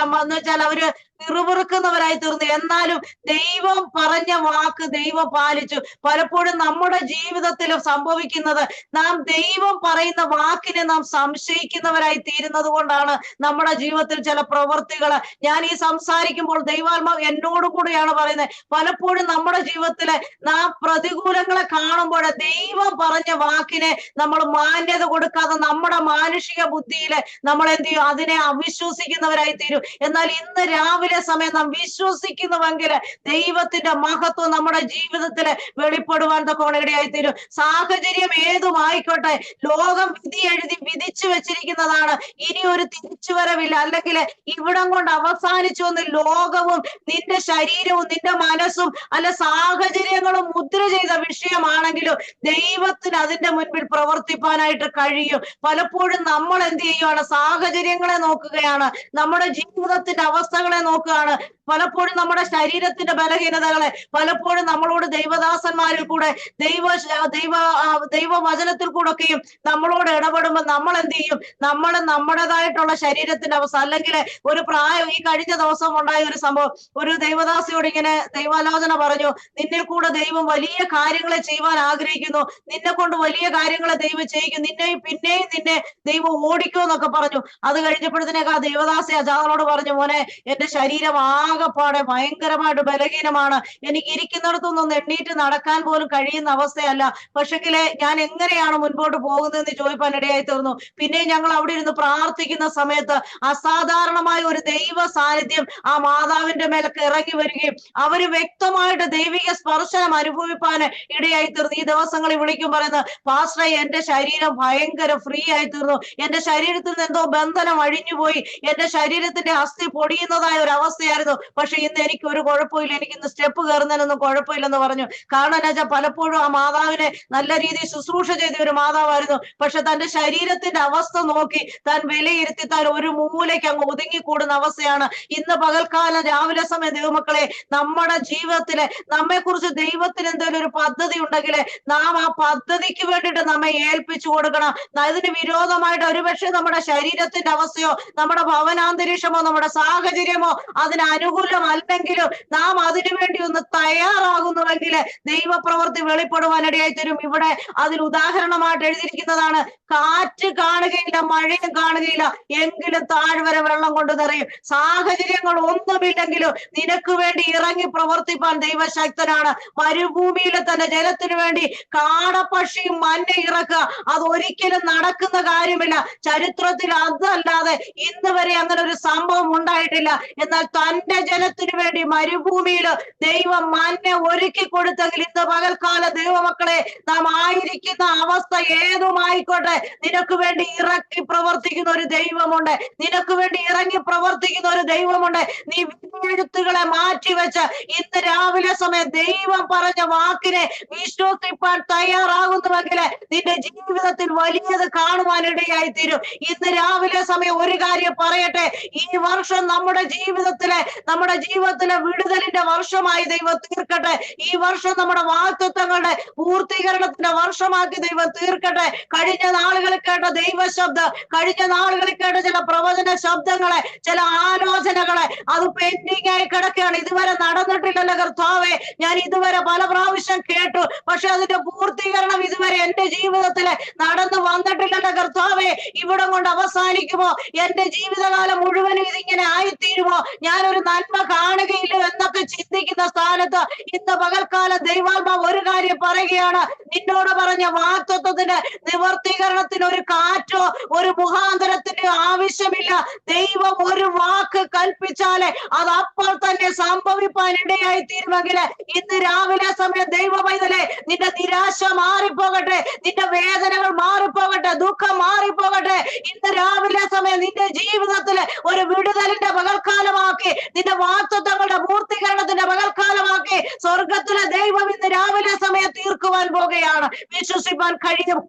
എന്ന് വെച്ചാൽ അവര് പിറുപിറുക്കുന്നവരായി തീർന്നു. എന്നാലും ദൈവം പറഞ്ഞ വാക്ക് ദൈവം പാലിച്ചു. പലപ്പോഴും നമ്മുടെ ജീവിതത്തിൽ സംഭവിക്കുന്നത് നാം ദൈവം പറയുന്ന വാക്കിനെ നാം സംശയിക്കുന്നവരായി തീരുന്നത് കൊണ്ടാണ് നമ്മുടെ ജീവിതത്തിൽ ചില പ്രവൃത്തികൾ. ഞാൻ ഈ സംസാരിക്കുമ്പോൾ ദൈവാത്മാവ് എന്നോട് കൂടിയാണ് പറയുന്നത്. പലപ്പോഴും നമ്മുടെ ജീവിതത്തിലെ നാം പ്രതികൂലങ്ങളെ കാണുമ്പോൾ ദൈവം പറഞ്ഞ വാക്കിനെ നമ്മൾ മാന്യത കൊടുക്കാതെ നമ്മുടെ മാനുഷിക ബുദ്ധിയില് നമ്മൾ എന്ത് ചെയ്യും, അതിനെ അവിശ്വസിക്കുന്നവരായി തീരും. എന്നാൽ ഇന്ന് രാവിലെ സമയം നാം വിശ്വസിക്കുന്നുവെങ്കിൽ ദൈവത്തിന്റെ മഹത്വം നമ്മുടെ ജീവിതത്തിൽ വെളിപ്പെടുവാൻ തക്കവണ്ണം ഇടയായി തീരും. സാഹചര്യം ഏതുമായിക്കോട്ടെ, ലോകം വിധി എഴുതി വിധിച്ചു വെച്ചിരിക്കുന്നതാണ്. ഇനി ഒരു തിരിച്ചുവരവില്ല. അല്ലെങ്കിൽ ഇവിടം കൊണ്ട് അവസാനിച്ചു എന്ന് ലോകവും നിന്റെ ശരീരവും നിന്റെ മനസ്സും അല്ല സാഹചര്യങ്ങളും മുദ്ര ചെയ്ത വിഷയമാണെങ്കിലും ദൈവത്തിന് അതിന്റെ മുൻപിൽ പ്രവർത്തിപ്പാനായിട്ട് കഴിയും. പലപ്പോഴും നമ്മൾ എന്ത് ചെയ്യുകയാണ്, സാഹചര്യങ്ങളെ നോക്കുകയാണ്, നമ്മുടെ ജീവിതത്തിന്റെ അവസ്ഥകളെ നോക്കുകയാണ്, പലപ്പോഴും നമ്മുടെ ശരീരത്തിന്റെ ബലഹീനതകളെ, പലപ്പോഴും നമ്മളോട് ദൈവദാസന്മാരിൽ കൂടെ ദൈവവചനത്തിൽ കൂടെ ഒക്കെയും നമ്മളോട് ഇടപെടുമ്പോൾ നമ്മൾ എന്ത് ചെയ്യും, നമ്മൾ നമ്മുടേതായിട്ടുള്ള ശരീരത്തിന്റെ അവസ്ഥ. അല്ലെങ്കിൽ ഒരു പ്രായം, ഈ കഴിഞ്ഞ ദിവസം ഉണ്ടായ ഒരു സംഭവം, ഒരു ദൈവദാസിയോട് ഇങ്ങനെ ദൈവാലോചന പറഞ്ഞു, നിന്നിൽ കൂടെ ദൈവം വലിയ കാര്യങ്ങളെ ചെയ്യുവാൻ ആഗ്രഹിക്കുന്നു, നിന്നെ കൊണ്ട് വലിയ കാര്യങ്ങളെ ദൈവം ചെയ്യിക്കും, പിന്നെയും നിന്നെ ദൈവം ഓടിക്കോ എന്നൊക്കെ പറഞ്ഞു. അത് കഴിഞ്ഞപ്പോഴത്തേക്ക് ആ ദൈവദാസി അജാനോട് പറഞ്ഞു, മോനെ എന്റെ ശരീരം ആകെപ്പാടെ ഭയങ്കരമായിട്ട് ബലഹീനമാണ്, എനിക്ക് ഇരിക്കുന്നിടത്തൊന്നും എണ്ണീറ്റ് നടക്കാൻ പോലും കഴിയുന്ന അവസ്ഥയല്ല, പക്ഷെങ്കില് ഞാൻ എങ്ങനെയാണ് മുൻപോട്ട് പോകുന്നതെന്ന് ചോദിപ്പാൻ ഇടയായി തീർന്നു. പിന്നെ ഞങ്ങൾ അവിടെ ഇരുന്ന് പ്രാർത്ഥിക്കുന്ന സമയത്ത് അസാധാരണമായ ഒരു ദൈവ സാന്നിധ്യം ആ മാതാവിന്റെ മേലൊക്കെ ഇറങ്ങി വരികയും അവര് വ്യക്തമായിട്ട് ദൈവിക സ്പർശനം അനുഭവിപ്പാൻ ഇടയായി തീർന്നു. ഈ ദിവസങ്ങളിൽ വിളിക്കും പറയുന്നത്, പാസ്റ്ററെ എന്റെ ശരീരം ഭയങ്കര ഫ്രീ ആയി തീർന്നു, എന്റെ ശരീരത്തിൽ നിന്ന് എന്തോ ബന്ധനം അഴിഞ്ഞുപോയി, എന്റെ ശരീരത്തിന്റെ അസ്ഥി പൊടിയുന്നതായ ഒരു അവസ്ഥയായിരുന്നു, പക്ഷെ ഇന്ന് എനിക്ക് ഒരു കുഴപ്പമില്ല, എനിക്ക് ഇന്ന് സ്റ്റെപ്പ് കയറുന്നതിനൊന്നും കുഴപ്പമില്ലെന്ന് പറഞ്ഞു. കാരണം എന്താ വെച്ചാൽ പലപ്പോഴും ആ മാതാവിനെ നല്ല രീതിയിൽ ശുശ്രൂഷ ചെയ്ത ഒരു മാതാവായിരുന്നു, പക്ഷെ തന്റെ ശരീരത്തിന്റെ അവസ്ഥ നോക്കി താൻ വിലയിരുത്തി താൻ ഒരു മൂലയ്ക്ക് അങ്ങ് ഒതുങ്ങിക്കൂടുന്ന അവസ്ഥയാണ്. ഇന്ന് പകൽക്കാലം രാവിലെ സമയം ദൈവമക്കളെ, നമ്മുടെ ജീവിതത്തിലെ നമ്മെ കുറിച്ച് ദൈവത്തിന് എന്തെങ്കിലും ഒരു പദ്ധതി ഉണ്ടെങ്കിൽ നാം ആ പദ്ധതിക്ക് വേണ്ടിയിട്ട് നമ്മെ ഏൽപ്പിച്ചു കൊടുക്കണം. അതിന് വിരോധമായിട്ട് ഒരുപക്ഷെ നമ്മുടെ ശരീരത്തിന്റെ അവസ്ഥയോ നമ്മുടെ ഭവനാന്തരീക്ഷമോ നമ്മുടെ സാഹചര്യമോ അതിന് അനുകൂലമല്ലെങ്കിലും നാം അതിനു വേണ്ടി ഒന്ന് തയ്യാറാകുന്നുവെങ്കിൽ ദൈവപ്രവൃത്തി വെളിപ്പെടുവാനിടയായി തരും. ഇവിടെ അതിൽ ഉദാഹരണമായിട്ട് എഴുതിയിരിക്കുന്നതാണ്, കാറ്റ് കാണുകയില്ല, മഴയും കാണുകയില്ല, എങ്കിലും താഴ്വര വെള്ളം കൊണ്ട് നിറയും. സാഹചര്യങ്ങൾ ഒന്നുമില്ലെങ്കിലും നിനക്ക് വേണ്ടി ഇറങ്ങി പ്രവർത്തിപ്പാൻ ദൈവശക്തനാണ്. മരുഭൂമിയിൽ തന്നെ ജലത്തിനു വേണ്ടി കാടപ്പക്ഷിയും മഞ്ഞ ഇറക്കുക, അത് ഒരിക്കലും നടക്കുന്ന കാര്യമില്ല. ചരിത്രത്തിൽ അതല്ലാതെ ഇന്ന് വരെ അങ്ങനെ ഒരു സംഭവം ഉണ്ടായിട്ടില്ല. എന്നാൽ തന്റെ ജനത്തിനു വേണ്ടി മരുഭൂമിയിൽ ദൈവം മഞ്ഞ ഒരുക്കി കൊടുത്തെങ്കിൽ ഇന്ന് പകൽക്കാല ദൈവമക്കളെ, നാം ആയിരിക്കുന്ന അവസ്ഥ ഏതുമായിക്കോട്ടെ, നിനക്ക് വേണ്ടി ഇറക്കി പ്രവർത്തിക്കുന്ന ഒരു ദൈവമുണ്ട്, നിനക്ക് വേണ്ടി ഇറങ്ങി പ്രവർത്തിക്കുന്ന ഒരു ദൈവമുണ്ട്. നീ വിധിയെഴുത്തുകളെ മാറ്റിവെച്ച് ഇന്ന് രാവിലെ സമയം ദൈവം പറഞ്ഞ വാക്കിനെ വിശ്വസിപ്പാൻ തയ്യാറാകുന്നുവെങ്കിൽ നിന്റെ ജീവിതത്തിൽ വലിയത് കാണുവാനിടയായി തീരും. ഇന്ന് രാവിലെ സമയം ഒരു കാര്യം പറയട്ടെ, ഈ വർഷം നമ്മുടെ ജീവിതത്തിലെ നമ്മുടെ ജീവിതത്തിലെ വിടുതലിന്റെ വർഷമായി ദൈവം തീർക്കട്ടെ. ഈ വർഷം നമ്മുടെ വാഗ്ദത്തങ്ങളുടെ പൂർത്തീകരണത്തിന്റെ വർഷമാക്കി ദൈവം തീർക്കട്ടെ. കഴിഞ്ഞ നാളുകളിൽ കേട്ട ദൈവശബ്ദം, കഴിഞ്ഞ നാളുകളിൽ കേട്ട ചില പ്രവചന ശബ്ദങ്ങളെ, ചില ആലോചനകളെ, അത് പെൻഡിങ് ആയി കിടക്കുകയാണ്. ഇതുവരെ നടന്നിട്ടില്ലല്ലോ കർത്താവേ. ഞാൻ ഇതുവരെ പല പ്രാവശ്യം കേട്ടു, പക്ഷെ അതിന്റെ പൂർത്തീകരണം ഇതുവരെ എന്റെ ജീവിതത്തില് നടന്നു വന്നിട്ടില്ലല്ലോ കർത്താവേ. ഇവിടം കൊണ്ട് അവസാനിക്കുമോ? എന്റെ ജീവിതകാലം മുഴുവനും ഇതിങ്ങനെ ആയിത്തീരുമോ? ഞാനൊരു നന്മ കാണുകയില്ലോ എന്നൊക്കെ ചിന്തിക്കുന്ന സ്ഥാനത്ത് ഇന്ന് പകൽക്കാലം ദൈവാത്മാവ് ഒരു കാര്യം പറയുകയാണ്. നിന്നോട് പറഞ്ഞ വാഗ്ദത്തത്തിന്റെ നിവർത്തീകരണത്തിന് ഒരു കാറ്റോ ഒരു മുഖാന്തരത്തിന്റെ ആവശ്യമില്ല. ദൈവം ഒരു വാക്ക് കൽപ്പിച്ചാലേ അത് അപ്പോൾ തന്നെ സംഭവിപ്പാൻ ഇടയായി തീരുമെങ്കിൽ ഇന്ന് രാവിലെ സമയം ദൈവ പൈതലേ, നിന്റെ നിരാശ മാറിപ്പോകട്ടെ, നിന്റെ വേദനകൾ മാറിപ്പോകട്ടെ, ദുഃഖം മാറിപ്പോകട്ടെ. ഇന്ന് രാവിലെ സമയം നിന്റെ ജീവിതത്തില് ഒരു വിടുതലിന്റെ പകൽക്കാലമാക്കി, നിന്റെ വാഗ്ദത്തങ്ങളുടെ പൂർത്തീകരണത്തിന്റെ പകൽക്കാലമാക്കി സ്വർഗത്തിലെ ദൈവം ഇന്ന് രാവിലെ സമയം തീർക്കുവാൻ പോകുകയാണ്. വിശ്വസിപ്പാൻ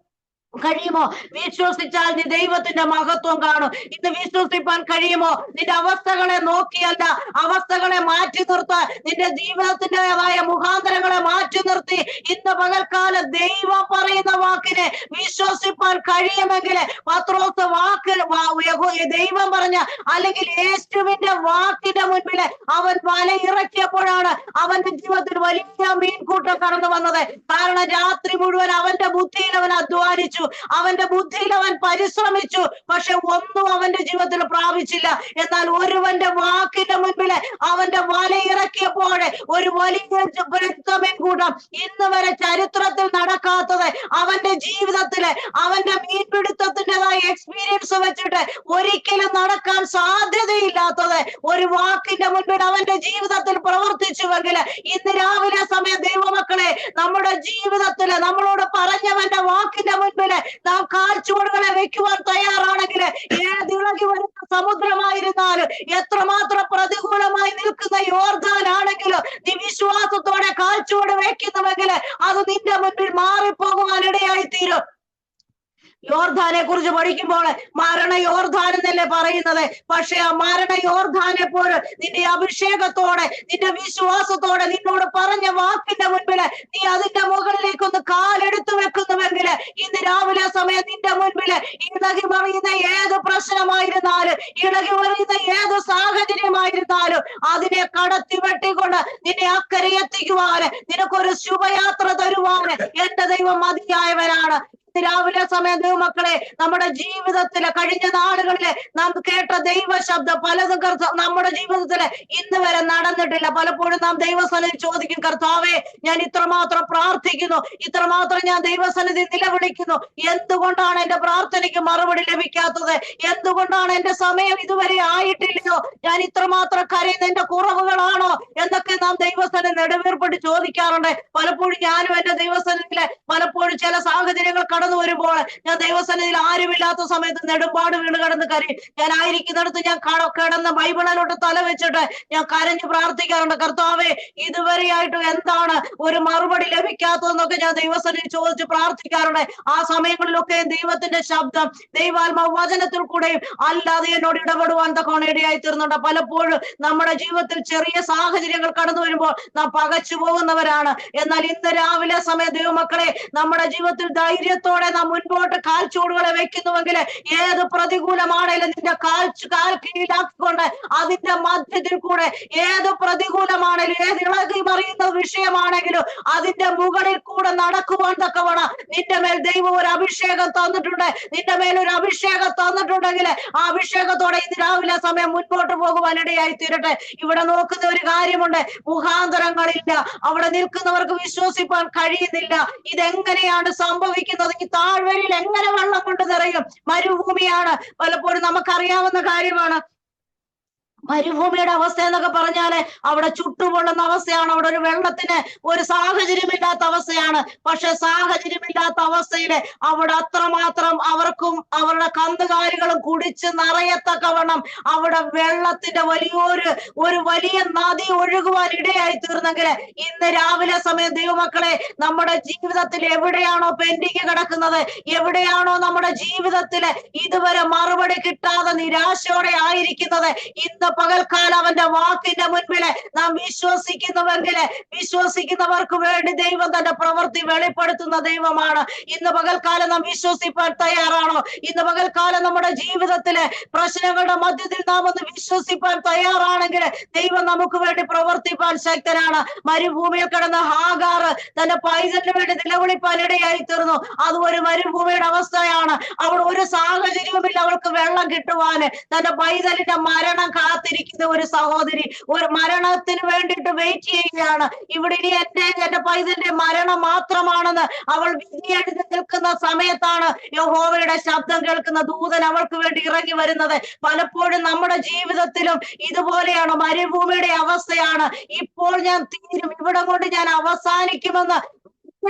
കഴിയുമോ? വിശ്വസിച്ചാൽ നീ ദൈവത്തിന്റെ മഹത്വം കാണും. ഇന്ന് വിശ്വസിപ്പാൻ കഴിയുമോ? നിന്റെ അവസ്ഥകളെ നോക്കിയല്ല, അവസ്ഥകളെ മാറ്റി നിർത്താൻ, നിന്റെ ജീവിതത്തിൻ്റെതായ മുഖാന്തരങ്ങളെ മാറ്റി നിർത്തി ഇന്ന് പകൽക്കാലം ദൈവം പറയുന്ന വാക്കിനെ വിശ്വസിപ്പാൻ കഴിയുമെങ്കിൽ പത്രോസ് ദൈവം പറഞ്ഞ അല്ലെങ്കിൽ യേശുവിന്റെ വാക്കിന്റെ മുൻപിൽ അവൻ വല ഇറക്കിയപ്പോഴാണ് അവന്റെ ജീവിതത്തിൽ വലിയ മീൻകൂട്ടം കടന്നു വന്നത്. കാരണം രാത്രി മുഴുവൻ അവന്റെ ബുദ്ധിയിൽ അവൻ അധ്വാനിച്ചു, അവന്റെ ബുദ്ധിയിൽ അവൻ പരിശ്രമിച്ചു, പക്ഷെ ഒന്നും അവന്റെ ജീവിതത്തിൽ പ്രാപിച്ചില്ല. എന്നാൽ ഒരുവന്റെ വാക്കിന്റെ മുൻപിൽ അവന്റെ വല ഇറക്കിയപ്പോൾ ഒരു വലിയ കൂട്ടം ഇന്ന് വരെ ചരിത്രത്തിൽ നടക്കാത്തത് അവന്റെ ജീവിതത്തില് അവന്റെ മീൻപിടുത്തത്തിൻ്റെതായ എക്സ്പീരിയൻസ് വെച്ചിട്ട് ഒരിക്കലും നടക്കാൻ സാധ്യതയില്ലാത്തത് ഒരു വാക്കിന്റെ മുൻപിൽ അവന്റെ ജീവിതത്തിൽ പ്രവർത്തിച്ചുവെങ്കിൽ ഇന്ന് രാവിലെ സമയം ദൈവമക്കളെ, നമ്മുടെ ജീവിതത്തില് നമ്മളോട് പറഞ്ഞവന്റെ വാക്കിന്റെ മുൻപിൽ നാം കാൽച്ചുവടുകളെ വെക്കുവാൻ തയ്യാറാണെങ്കിൽ ഏതിളകി വരുന്ന സമുദ്രമായിരുന്നാലും എത്രമാത്രം പ്രതികൂലമായി നിൽക്കുന്ന യോർദാനാണെങ്കിലും നീ വിശ്വാസത്തോടെ കാൽച്ചുവട് വെക്കുന്നുവെങ്കിൽ അത് നിന്റെ മുൻപിൽ മാറിപ്പോകുവാൻ ഇടയായി തീരും. യോർദാനെ കുറിച്ച് പഠിക്കുമ്പോൾ മരണ യോർദാൻ എന്നല്ലേ പറയുന്നത്. പക്ഷെ ആ മരണ യോർദാനെ പോലും നിന്റെ അഭിഷേകത്തോടെ, നിന്റെ വിശ്വാസത്തോടെ, നിന്നോട് പറഞ്ഞ വാക്കിന്റെ മുൻപിൽ നീ അതിന്റെ മുകളിലേക്കൊന്ന് കാലെടുത്തു വെക്കുന്നുവെങ്കിൽ ഇന്ന് രാവിലെ സമയം നിന്റെ മുൻപിൽ ഇളകി മറിയുന്ന ഏത് പ്രശ്നമായിരുന്നാലും, ഇളകി മറിയുന്ന ഏത് സാഹചര്യമായിരുന്നാലും അതിനെ കടത്തി വെട്ടിക്കൊണ്ട് നിന്നെ അക്കരെ എത്തിക്കുവാന്, നിനക്കൊരു ശുഭയാത്ര തരുവാന് എന്റെ ദൈവം മതിയായവനാണ്. രാവിലെ സമയം ദൈവമക്കളെ, നമ്മുടെ ജീവിതത്തില് കഴിഞ്ഞ നാളുകളില് നാം കേട്ട ദൈവ ശബ്ദം പലതും നമ്മുടെ ജീവിതത്തില് ഇന്ന് വരെ നടന്നിട്ടില്ല. പലപ്പോഴും നാം ദൈവസന്നിധി ചോദിക്കും, കർത്താവേ ഞാൻ ഇത്രമാത്രം പ്രാർത്ഥിക്കുന്നു, ഇത്രമാത്രം ഞാൻ ദൈവസന്നിധി നിലവിളിക്കുന്നു, എന്തുകൊണ്ടാണ് എന്റെ പ്രാർത്ഥനയ്ക്ക് മറുപടി ലഭിക്കാത്തത്? എന്തുകൊണ്ടാണ് എന്റെ സമയം ഇതുവരെ ആയിട്ടില്ലയോ? ഞാൻ ഇത്രമാത്രം കരയുന്ന എന്റെ കുറവുകളാണോ എന്നൊക്കെ നാം ദൈവസന്നിധി നെടുവീർപ്പെട്ട് ചോദിക്കാറുണ്ട്. പലപ്പോഴും ഞാനും എന്റെ ദൈവസന്നിധിയില് പലപ്പോഴും ചില സാഹചര്യങ്ങൾ കടന്നു വരുമ്പോൾ ഞാൻ ദൈവസന്നിധിയിൽ ആരുമില്ലാത്ത സമയത്ത് നെടുമ്പാട് വീണ് കിടന്ന് കരയും. ഞാൻ ആയിരിക്കുന്നിടത്ത് ഞാൻ കിടന്ന് ബൈബിളിലോട്ട് തല വെച്ചിട്ട് ഞാൻ കരഞ്ഞു പ്രാർത്ഥിക്കാറുണ്ട്, കർത്താവേ ഇതുവരെയായിട്ടും എന്താണ് ഒരു മറുപടി ലഭിക്കാത്തതെന്നൊക്കെ ഞാൻ ദൈവസന്നിധി ചോദിച്ച് പ്രാർത്ഥിക്കാറുണ്ട്. ആ സമയങ്ങളിലൊക്കെ ദൈവത്തിന്റെ ശബ്ദം, ദൈവാത്മാവ് വചനത്തിൽ കൂടെയും അല്ലാതെ എന്നോട് ഇടപെടുവാൻ തക്കോണം ഇടയായി തീർന്നുണ്ട്. പലപ്പോഴും നമ്മുടെ ജീവിതത്തിൽ ചെറിയ സാഹചര്യങ്ങൾ കടന്നു വരുമ്പോൾ നാം പകച്ചു പോകുന്നവരാണ്. എന്നാൽ ഇന്ന് രാവിലെ സമയം ദൈവമക്കളെ, നമ്മുടെ ജീവിതത്തിൽ ധൈര്യത്തോടെ നാം മുൻപോട്ട് കാൽച്ചുവടുകളെ വെക്കുന്നുവെങ്കിൽ ഏത് പ്രതികൂലമാണെങ്കിലും നിന്റെ കാൽ കീഴിലാക്കിക്കൊണ്ട് അതിന്റെ മധ്യത്തിൽ കൂടെ ഏത് പ്രതികൂലമാണെങ്കിലും, ഏത് ഇളകി മറിയുന്ന വിഷയമാണെങ്കിലും അതിന്റെ മുകളിൽ കൂടെ നടക്കുവാൻ തക്കവണ്ണം നിന്റെ മേൽ ദൈവം ഒരു അഭിഷേകം തന്നിട്ടുണ്ട്. നിന്റെ മേൽ ഒരു അഭിഷേകം തന്നിട്ടുണ്ടെങ്കിൽ ആ അഭിഷേകത്തോടെ ഇന്ന് രാവിലെ സമയം മുൻപോട്ട് പോകുവാൻ ഇടയായി തീരട്ടെ. ഇവിടെ നോക്കുന്ന ഒരു കാര്യമുണ്ട്, മുഖാന്തരങ്ങളില്ല, അവിടെ നിൽക്കുന്നവർക്ക് വിശ്വസിപ്പാൻ കഴിയുന്നില്ല. ഇതെങ്ങനെയാണ് സംഭവിക്കുന്നത്? ഈ താഴ്വരയിൽ എങ്ങനെ വെള്ളം കൊണ്ട് നിറയും? മരുഭൂമിയാണ്, പലപ്പോഴും നമുക്കറിയാവുന്ന കാര്യമാണ്. മരുഭൂമിയുടെ അവസ്ഥ എന്നൊക്കെ പറഞ്ഞാല് അവിടെ ചുട്ടുപൊള്ളുന്ന അവസ്ഥയാണ്, അവിടെ ഒരു വെള്ളത്തിന് ഒരു സാഹചര്യമില്ലാത്ത അവസ്ഥയാണ്. പക്ഷെ സാഹചര്യമില്ലാത്ത അവസ്ഥയില് അവിടെ അത്രമാത്രം അവർക്കും അവരുടെ കന്നുകാലികളും കുടിച്ച് നിറയത്തക്കവണ്ണം അവിടെ വെള്ളത്തിന്റെ ഒരു വലിയ നദി ഒഴുകുവാൻ ഇടയായി തീർന്നെങ്കിൽ ഇന്ന് രാവിലെ സമയം ദൈവമക്കളെ, നമ്മുടെ ജീവിതത്തിൽ എവിടെയാണോ പെൻഡിങ് കിടക്കുന്നത്, എവിടെയാണോ നമ്മുടെ ജീവിതത്തില് ഇതുവരെ മറുപടി കിട്ടാതെ നിരാശയോടെ ആയിരിക്കുന്നത്, ഇന്ന് പകൽക്കാലം അവന്റെ വാക്കിന്റെ മുൻപില് നാം വിശ്വസിക്കുന്നുവെങ്കില് വിശ്വസിക്കുന്നവർക്ക് വേണ്ടി ദൈവം തന്റെ പ്രവൃത്തി വെളിപ്പെടുത്തുന്ന ദൈവമാണ്. ഇന്ന് പകൽക്കാലം നാം വിശ്വസിപ്പാൻ തയ്യാറാണോ? ഇന്ന് പകൽക്കാലം നമ്മുടെ ജീവിതത്തിലെ പ്രശ്നങ്ങളുടെ മധ്യത്തിൽ നാം ഒന്ന് വിശ്വസിപ്പാൻ തയ്യാറാണെങ്കിൽ ദൈവം നമുക്ക് വേണ്ടി പ്രവർത്തിപ്പാൻ ശക്തനാണ്. മരുഭൂമിയിൽ കിടന്ന ഹാഗാർ തന്റെ പൈതലിന് വേണ്ടി നിലവിളിപ്പാൻ ഇടയായി തീർന്നു. അത് ഒരു മരുഭൂമിയുടെ അവസ്ഥയാണ്. അവൾ ഒരു സാഹചര്യവുമില്ല അവൾക്ക് വെള്ളം കിട്ടുവാന്. തന്റെ പൈതലിന്റെ മരണം കാത്തിരിക്കുന്ന ഒരു സഹോദരി, ഒരു മരണത്തിന് വേണ്ടിയിട്ട് വെയിറ്റ് ചെയ്യുകയാണ്. ഇവിടെ ഇനി എന്റെ പൈതലിന്റെ മരണം മാത്രമാണെന്ന് അവൾ വിധി എഴുതി നിൽക്കുന്ന സമയത്താണ് യഹോവയുടെ ശബ്ദം കേൾക്കുന്ന ദൂതൻ അവൾക്ക് വേണ്ടി ഇറങ്ങി വരുന്നത്. പലപ്പോഴും നമ്മുടെ ജീവിതത്തിലും ഇതുപോലെയാണ്, മരുഭൂമിയുടെ അവസ്ഥയാണ്. ഇപ്പോൾ ഞാൻ തീരും, ഇവിടെ കൊണ്ട് ഞാൻ അവസാനിക്കുമെന്ന്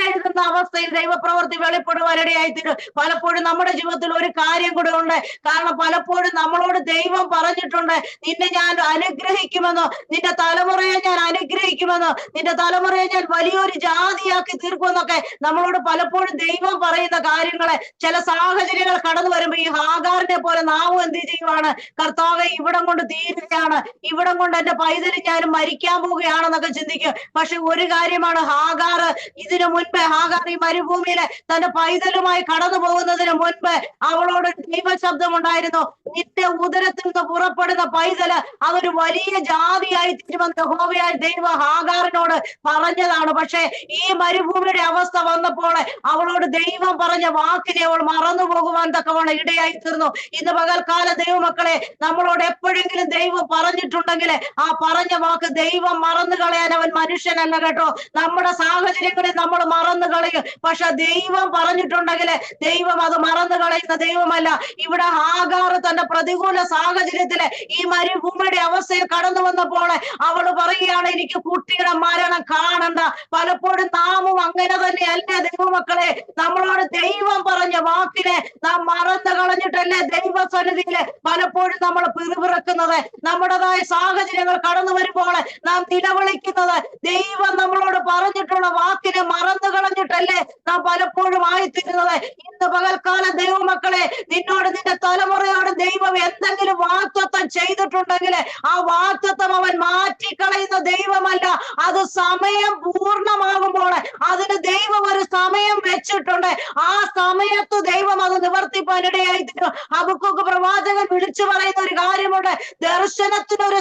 എഴുതുന്ന അവസ്ഥയിൽ ദൈവപ്രവൃത്തി വെളിപ്പെടുവാനിടയായി തീരും. പലപ്പോഴും നമ്മുടെ ജീവിതത്തിൽ ഒരു കാര്യം കൂടെ ഉണ്ട്. കാരണം പലപ്പോഴും നമ്മളോട് ദൈവം പറഞ്ഞിട്ടുണ്ട്, നിന്നെ ഞാൻ അനുഗ്രഹിക്കുമെന്നോ, നിന്റെ തലമുറയെ ഞാൻ അനുഗ്രഹിക്കുമെന്നോ, നിന്റെ തലമുറയെ ഞാൻ വലിയൊരു ജാതിയാക്കി തീർക്കുമെന്നൊക്കെ നമ്മളോട് പലപ്പോഴും ദൈവം പറയുന്ന കാര്യങ്ങളെ ചില സാഹചര്യങ്ങൾ കടന്നു വരുമ്പോ ഈ ഹാഗാറിനെ പോലെ നാവും എന്ത് ചെയ്യുവാണ്, കർത്താവെ ഇവിടം കൊണ്ട് തീരുകയാണ്, ഇവിടം കൊണ്ട് എന്റെ പൈതല് ഞാൻ മരിക്കാൻ പോവുകയാണെന്നൊക്കെ ചിന്തിക്കും. പക്ഷെ ഒരു കാര്യമാണ്, ഹാഗാർ ഇതിനു മുൻപ് ഹാഗാർ ഈ മരുഭൂമിയിലെ തന്റെ പൈതലുമായി കടന്നു പോകുന്നതിന് മുൻപ് അവളോട് ദൈവശബ്ദം ഉണ്ടായിരുന്നു, നിന്റെ ഉദരത്തിൽ നിന്ന് പുറപ്പെടുന്ന പൈതല് അതൊരു വലിയ ജാതിയായി തീരുമെന്ന് യഹോവയായ ദൈവം ഹാഗാറിനോട് പറഞ്ഞതാണ്. പക്ഷെ ഈ മരുഭൂമിയുടെ അവസ്ഥ വന്നപ്പോൾ അവളോട് ദൈവം പറഞ്ഞ വാക്കിനെ അവൾ മറന്നു പോകുവാൻ തക്കവണ്ണം ഇടയായി തീർന്നു. ഇന്ന് പകൽക്കാല ദൈവമക്കളെ, നമ്മളോട് എപ്പോഴെങ്കിലും ദൈവം പറഞ്ഞിട്ടുണ്ടെങ്കിൽ ആ പറഞ്ഞ വാക്ക് ദൈവം മറന്നു കളയാൻ അവൻ മനുഷ്യനല്ല കേട്ടോ. നമ്മുടെ സാഹചര്യങ്ങളിൽ നമ്മൾ മറന്നു കളയും. പക്ഷെ ദൈവം പറഞ്ഞിട്ടുണ്ടെങ്കിൽ ദൈവം അത് മറന്നു കളയുന്ന ദൈവമല്ല. ഇവിടെ ഹാഗാർ തന്റെ പ്രതികൂല സാഹചര്യത്തില് ഈ മരുഭൂമിയുടെ അവസ്ഥയിൽ കടന്നു വന്നപ്പോൾ അവള് പറയുകയാണ്, എനിക്ക് കുട്ടിയുടെ മരണം കാണണ്ട. പലപ്പോഴും നാമും അങ്ങനെ തന്നെയല്ലേ ദൈവമക്കളെ? നമ്മളോട് ദൈവം പറഞ്ഞ വാക്കിനെ നാം മറന്നു കളഞ്ഞിട്ടല്ലേ ദൈവസന്നിധിയില് പലപ്പോഴും നമ്മൾ പിറുപിറുക്കുന്നത്? നമ്മുടേതായ സാഹചര്യങ്ങൾ കടന്നു വരുമ്പോൾ നാം നിലവിളിക്കുന്നത് ദൈവം നമ്മളോട് പറഞ്ഞിട്ടുള്ള വാക്കിനെ മറന്നു കളഞ്ഞിട്ടല്ലേ നാം പലപ്പോഴും ആയിത്തീരുന്നത്? ഇന്ന് പകൽക്കാലം ദൈവമക്കളെ, നിന്നോട് നിന്റെ തലമുറയോട് ദൈവം എന്തെങ്കിലും വാഗ്ദത്തം ചെയ്തിട്ടുണ്ടെങ്കിൽ ആ വാഗ്ദത്തം അവൻ മാറ്റിക്കളയുന്ന ദൈവമല്ല. അത് സമയം പൂർണ്ണമാകുമ്പോൾ അതിന് ദൈവം ഒരു സമയം വെച്ചിട്ടുണ്ട്. ആ സമയത്ത് ദൈവം അത് നിവർത്തിപ്പാനിടയായി തീരും. ഹബക്കൂക്ക് പ്രവാചകൻ വിളിച്ചു പറയുന്ന ഒരു കാര്യമുണ്ട്, ദർശനത്തിനൊരു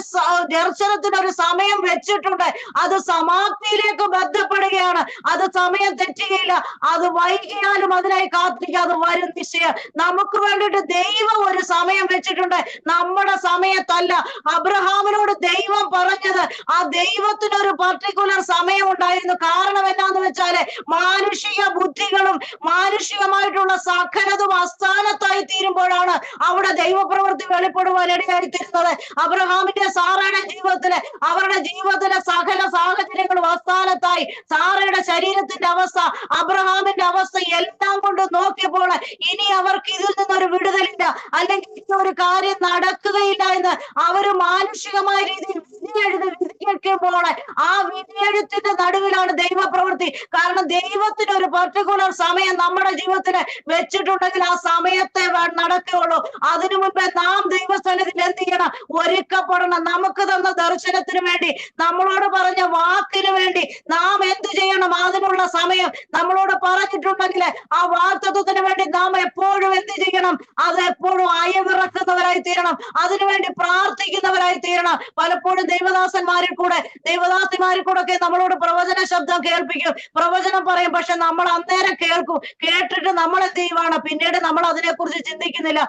സമയം വെച്ചിട്ടുണ്ട്. അത് സമാപ്തിയിലേക്ക് ബന്ധപ്പെടുകയാണ്. അത് സമയം തെറ്റുകയില്ല. അത് വൈകിയാലും അതിനായി കാത്തിരിക്കുക, അത് വരും നിശ്ചയം. നമുക്ക് വേണ്ടിയിട്ട് ദൈവം ഒരു സമയം വെച്ചിട്ടുണ്ട്, നമ്മുടെ സമയത്തല്ല. അബ്രഹാമിനോട് ദൈവം പറഞ്ഞത് ആ ദൈവത്തിനൊരു പർട്ടിക്കുലർ സമയം ഉണ്ടായിരുന്നു. കാരണം എന്നാന്ന് വെച്ചാല് മാനുഷിക ബുദ്ധികളും മാനുഷികമായിട്ടുള്ള സകലതും അസ്ഥാനത്തായി തീരുമ്പോഴാണ് അവിടെ ദൈവപ്രവൃത്തി വെളിപ്പെടുവാൻ ഇടയായി തീരുന്നത്. അബ്രഹാമിന്റെ സാറയുടെ ജീവിതത്തില് അവരുടെ ജീവിതത്തിലെ സകല സാഹചര്യങ്ങളും അസ്ഥാനത്തായി. സാറയുടെ ശരീരത്തിന്റെ അവസ്ഥ, അബ്രഹാമിന്റെ അവസ്ഥ എല്ലാം കൊണ്ട് നോക്കിയപ്പോൾ ഇനി അവർക്ക് ഇതിൽ നിന്നൊരു വിടുതലില്ല, അല്ലെങ്കിൽ ഒരു കാര്യം നടക്കുകയില്ല എന്ന് അവര് മാനുഷികമായ രീതിയിൽ വിധിയെഴുതുമ്പോൾ ആ വിധിയെഴുത്തിന്റെ നടുവിലാണ് ദൈവപ്രവൃത്തി. കാരണം ദൈവത്തിന് ഒരു പർട്ടിക്കുലർ സമയം നമ്മുടെ ജീവിതത്തിൽ വെച്ചിട്ടുണ്ടെങ്കിൽ ആ സമയത്തെ നടക്കുകയുള്ളൂ. അതിനു മുൻപേ നാം ദൈവസ്ഥലത്തിൽ എന്ത് ചെയ്യണം? ഒരുക്കപ്പെടണം. നമുക്ക് തന്ന ദർശനത്തിന് വേണ്ടി, നമ്മളോട് പറഞ്ഞ വാക്കിന് വേണ്ടി നാം എന്ത് ചെയ്യണം? അതിനുള്ള സമയം നമ്മളോട് പറഞ്ഞിട്ടുണ്ടെങ്കിൽ ആ വാഗ്ദത്തത്തിന് വേണ്ടി നാം എപ്പോഴും എന്ത് ചെയ്യണം? അത് എപ്പോഴും അയവിറക്കുന്നവരായി തീരണം. അതിനുവേണ്ടി പ്രാർത്ഥിക്കുന്നവരായി തീരണം. പലപ്പോഴും ദൈവദാസന്മാരിൽ കൂടെ ഒക്കെ നമ്മളോട് പ്രവചന ശബ്ദം കേൾപ്പിക്കും, പ്രവചനം പറയും. പക്ഷെ നമ്മൾ അന്നേരം കേൾക്കും, കേട്ടിട്ട് നമ്മൾ എന്ത് ചെയ്യുവാണ്? പിന്നീട് നമ്മൾ അതിനെക്കുറിച്ച് ചിന്തിക്കുന്നില്ല.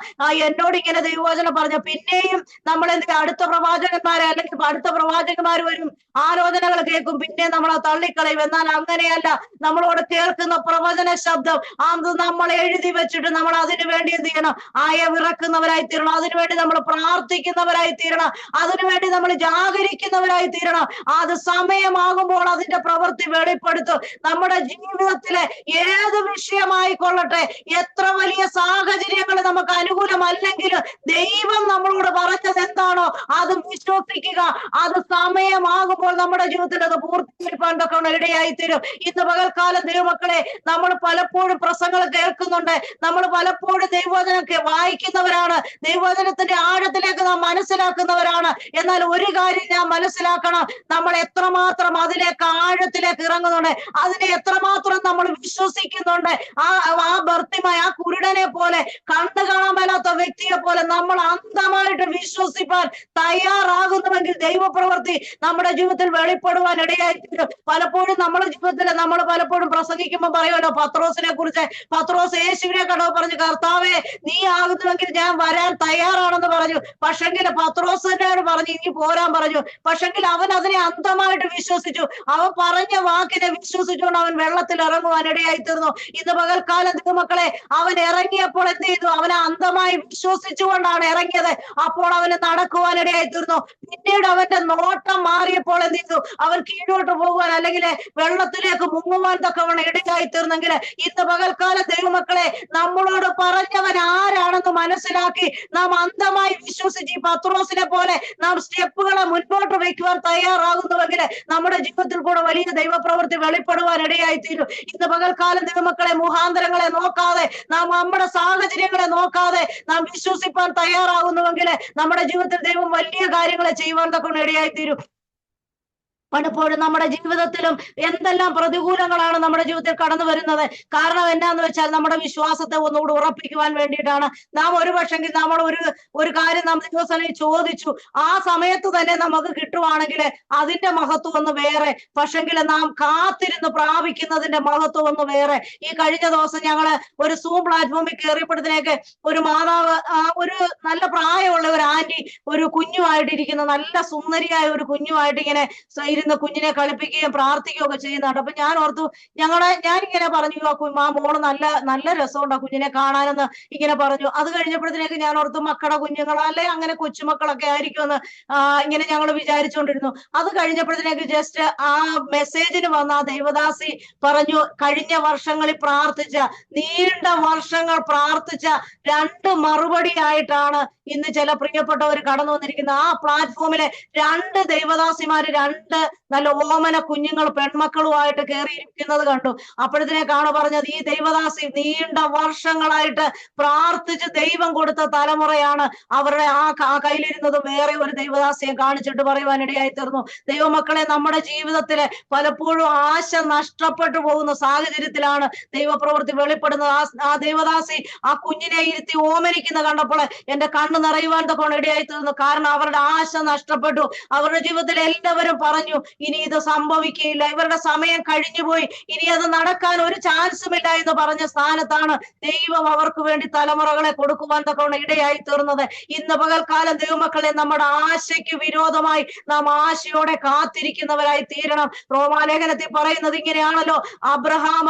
എന്നോട് ഇങ്ങനെ ദൈവവചനം പറഞ്ഞ പിന്നെയും നമ്മൾ എന്ത് അടുത്ത പ്രവാചകന്മാരെ അല്ലെങ്കിൽ അടുത്ത പ്രവാചകന്മാർ വരും, ആലോചനകൾ കേൾക്കും, പിന്നെ നമ്മൾ തള്ളിക്കളയും. എന്നാൽ അങ്ങനെയല്ല. നമ്മളോട് കേൾക്കുന്ന പ്രവചന ശബ്ദം അത് നമ്മൾ എഴുതി വെച്ചിട്ട് നമ്മൾ അതിനു വേണ്ടി എന്ത് ചെയ്യണം? അയവിറക്കുന്നവരായി തീരണം. അതിനുവേണ്ടി നമ്മൾ പ്രാർത്ഥിക്കുന്നവരായി തീരണം. അതിനുവേണ്ടി നമ്മൾ ജാഗ വ്യാപരിക്കുന്നവരായി തീരണം. അത് സമയമാകുമ്പോൾ അതിന്റെ പ്രവൃത്തി വെളിപ്പെടുത്തും. നമ്മുടെ ജീവിതത്തിലെ ഏത് വിഷയമായിക്കൊള്ളട്ടെ, എത്ര വലിയ സാഹചര്യങ്ങൾ നമുക്ക് അനുകൂലമല്ലെങ്കിലും ദൈവം നമ്മളോട് പറഞ്ഞത് എന്താണോ അത് വിശ്വസിക്കുക. അത് സമയമാകുമ്പോൾ നമ്മുടെ ജീവിതത്തിൽ അത് പൂർത്തീകരിക്കാൻ തക്കവണ്ണം ഇടയായിത്തീരും. ഇന്ന് പകൽക്കാലം ദൈവമക്കളെ, നമ്മൾ പലപ്പോഴും പ്രസംഗങ്ങൾ കേൾക്കുന്നുണ്ട്, നമ്മൾ പലപ്പോഴും ദൈവവചനമൊക്കെ വായിക്കുന്നവരാണ്, ദൈവവചനത്തിന്റെ ആഴത്തിലേക്ക് നാം മനസ്സിലാക്കുന്നവരാണ്. എന്നാൽ ഒരു കാര്യം ഞാൻ മനസ്സിലാക്കണം, നമ്മൾ എത്രമാത്രം അതിലേക്ക് ആഴത്തിലേക്ക് ഇറങ്ങുന്നുണ്ട്, അതിനെ എത്രമാത്രം നമ്മൾ വിശ്വസിക്കുന്നുണ്ട്. ആ ഭർത്തിമായ ആ കുരുടനെ പോലെ, കണ്ടു കാണാൻ മേലാത്ത വ്യക്തിയെ പോലെ നമ്മൾ അന്ധമായിട്ട് വിശ്വസിപ്പാൻ തയ്യാറാകുന്നുവെങ്കിൽ ദൈവപ്രവൃത്തി നമ്മുടെ ജീവിതത്തിൽ വെളിപ്പെടുവാൻ ഇടയായിത്തീരും. പലപ്പോഴും നമ്മുടെ ജീവിതത്തിൽ നമ്മൾ പലപ്പോഴും പ്രസംഗിക്കുമ്പോൾ പറയുമല്ലോ, പത്രോസിനെ കുറിച്ച്. പത്രോസ് യേശുവിനെ കണ്ടോ പറഞ്ഞു, കർത്താവേ നീ ആകുന്നുവെങ്കിൽ ഞാൻ വരാൻ തയ്യാറാണെന്ന് പറഞ്ഞു. പക്ഷെങ്കിൽ പത്രോസിനോട് പറഞ്ഞു ഇനി പോരാൻ പറഞ്ഞു. പക്ഷെങ്കിൽ അവൻ അതിനെ അന്ധമായിട്ട് വിശ്വസിച്ചു. അവൻ പറഞ്ഞ വാക്കിനെ വിശ്വസിച്ചുകൊണ്ട് അവൻ വെള്ളത്തിൽ ഇറങ്ങുവാൻ ഇടയായിത്തീർന്നു. ഇന്ന് പകൽക്കാലം ദൈവമക്കളെ, അവൻ ഇറങ്ങിയപ്പോൾ എന്ത് ചെയ്തു? അവനെ അന്ധമായി വിശ്വസിച്ചുകൊണ്ടാണ് ഇറങ്ങിയത്. അപ്പോൾ അവന് നടക്കുവാൻ ഇടയായിത്തീർന്നു. പിന്നീട് അവന്റെ നോട്ടം മാറിയപ്പോൾ എന്ത് ചെയ്തു? അവൻ കീഴോട്ട് പോകുവാൻ അല്ലെങ്കിൽ വെള്ളത്തിലേക്ക് മുങ്ങുവാൻ തക്കവണ്ണം ഇടയായിത്തീർന്നെങ്കിൽ ഇന്ന് പകൽക്കാലം ദൈവമക്കളെ, നമ്മളോട് പറഞ്ഞവൻ ആരാണെന്ന് മനസ്സിലാക്കി നാം അന്ധമായി വിശ്വസിച്ച് ഈ പത്രോസിനെ പോലെ നാം സ്റ്റെപ്പുകളെ മുൻപോട്ട് വയ്ക്കുവാൻ തയ്യാറാകുന്നുവെങ്കിൽ നമ്മുടെ ജീവിതത്തിൽ കൂടെ വലിയ ദൈവപ്രവൃത്തി വെളിപ്പെടുവാൻ ഇടയായിത്തീരും. ഇന്ന് പകൽക്കാലം ദൈവമക്കളെ, മുഖാന്തരങ്ങളെ നോക്കാതെ, നാം നമ്മുടെ സാഹചര്യങ്ങളെ നോക്കാതെ നാം വിശ്വസിപ്പാൻ തയ്യാറാകുന്നുവെങ്കിൽ നമ്മുടെ ജീവിതത്തിൽ ദൈവം വലിയ കാര്യങ്ങളെ ചെയ്യുവാൻ തക്കൊണ്ട് ഇടയായിത്തീരും. പലപ്പോഴും നമ്മുടെ ജീവിതത്തിലും എന്തെല്ലാം പ്രതികൂലങ്ങളാണ് നമ്മുടെ ജീവിതത്തിൽ കടന്നു വരുന്നത്. കാരണം എന്താന്ന് വെച്ചാൽ നമ്മുടെ വിശ്വാസത്തെ ഒന്നുകൂടി ഉറപ്പിക്കുവാൻ വേണ്ടിയിട്ടാണ്. നാം ഒരു പക്ഷെങ്കിൽ നമ്മൾ ഒരു കാര്യം നാം ദിവസം ചോദിച്ചു, ആ സമയത്ത് തന്നെ നമുക്ക് കിട്ടുവാണെങ്കിൽ അതിന്റെ മഹത്വം ഒന്ന് വേറെ. പക്ഷെങ്കിൽ നാം കാത്തിരുന്ന് പ്രാപിക്കുന്നതിന്റെ മഹത്വം ഒന്ന് വേറെ. ഈ കഴിഞ്ഞ ദിവസം ഞങ്ങള് ഒരു സൂം പ്ലാറ്റ്ഫോമിൽ കയറിയപ്പോഴത്തേക്ക് ഒരു മാതാവ്, ഒരു നല്ല പ്രായമുള്ള ഒരു ആന്റി ഒരു കുഞ്ഞുമായിട്ടിരിക്കുന്ന, നല്ല സുന്ദരിയായ ഒരു കുഞ്ഞുമായിട്ട് ഇങ്ങനെ ഇരുന്ന് കുഞ്ഞിനെ കളിപ്പിക്കുകയും പ്രാർത്ഥിക്കുകയും ഒക്കെ ചെയ്യുന്നുണ്ട്. അപ്പൊ ഞാൻ ഓർത്തു, ഞാനിങ്ങനെ പറഞ്ഞു, ആ മോള് നല്ല രസമുണ്ട് ആ കുഞ്ഞിനെ കാണാനെന്ന് ഇങ്ങനെ പറഞ്ഞു. അത് കഴിഞ്ഞപ്പോഴത്തേക്ക് ഞാൻ ഓർത്തു, മക്കളുടെ കുഞ്ഞുങ്ങളോ അല്ലെ അങ്ങനെ കൊച്ചുമക്കളൊക്കെ ആയിരിക്കുമെന്ന് ഇങ്ങനെ ഞങ്ങൾ വിചാരിച്ചുകൊണ്ടിരുന്നു. അത് കഴിഞ്ഞപ്പോഴത്തേക്ക് ജസ്റ്റ് ആ മെസ്സേജിന് വന്ന ആ ദൈവദാസി പറഞ്ഞു, കഴിഞ്ഞ വർഷങ്ങളിൽ പ്രാർത്ഥിച്ച, നീണ്ട വർഷങ്ങൾ പ്രാർത്ഥിച്ച 2 മറുപടി ആയിട്ടാണ് ഇന്ന് ചില പ്രിയപ്പെട്ടവർ കടന്നു വന്നിരിക്കുന്നത്. ആ പ്ലാറ്റ്ഫോമിലെ 2 ദൈവദാസിമാര് 2 നല്ല ഓമന കുഞ്ഞുങ്ങൾ പെൺമക്കളുമായിട്ട് കയറിയിരിക്കുന്നത് കണ്ടു. അപ്പോഴത്തേക്കാണ് പറഞ്ഞത്, ഈ ദൈവദാസി നീണ്ട വർഷങ്ങളായിട്ട് പ്രാർത്ഥിച്ച് ദൈവം കൊടുത്ത തലമുറയാണ്. അവരുടെ ആ കയ്യിലിരുന്നത് വേറെ ഒരു ദൈവദാസിയെ കാണിച്ചിട്ട് പറയുവാനിടയായി തീർന്നു. ദൈവമക്കളെ, നമ്മുടെ ജീവിതത്തില് പലപ്പോഴും ആശ നഷ്ടപ്പെട്ടു പോകുന്ന സാഹചര്യത്തിലാണ് ദൈവപ്രവൃത്തി വെളിപ്പെടുന്നത്. ആ ദൈവദാസി ആ കുഞ്ഞിനെ ഇരുത്തി ഓമനിക്കുന്ന കണ്ടപ്പോൾ എന്റെ കണ്ണ് നിറയുവാൻ തൊക്കെ ഇടയായി തീർന്നു. കാരണം അവരുടെ ആശ നഷ്ടപ്പെട്ടു. അവരുടെ ജീവിതത്തിൽ എല്ലാവരും പറഞ്ഞു, ഇനി ഇത് സംഭവിക്കുകയില്ല, ഇവരുടെ സമയം കഴിഞ്ഞുപോയി, ഇനി അത് നടക്കാൻ ഒരു ചാൻസും ഇല്ല എന്ന് പറഞ്ഞ സ്ഥാനത്താണ് ദൈവം അവർക്ക് വേണ്ടി തലമുറകളെ കൊടുക്കുവാൻ തക്കവണ്ണം ഇടയായി തീർന്നത്. ഇന്ന് പകൽക്കാലം ദൈവമക്കളെ, നമ്മുടെ ആശയ്ക്ക് വിരോധമായി നാം ആശയോടെ കാത്തിരിക്കുന്നവരായി തീരണം. റോമാലേഖനത്തിൽ പറയുന്നത് ഇങ്ങനെയാണല്ലോ, അബ്രഹാം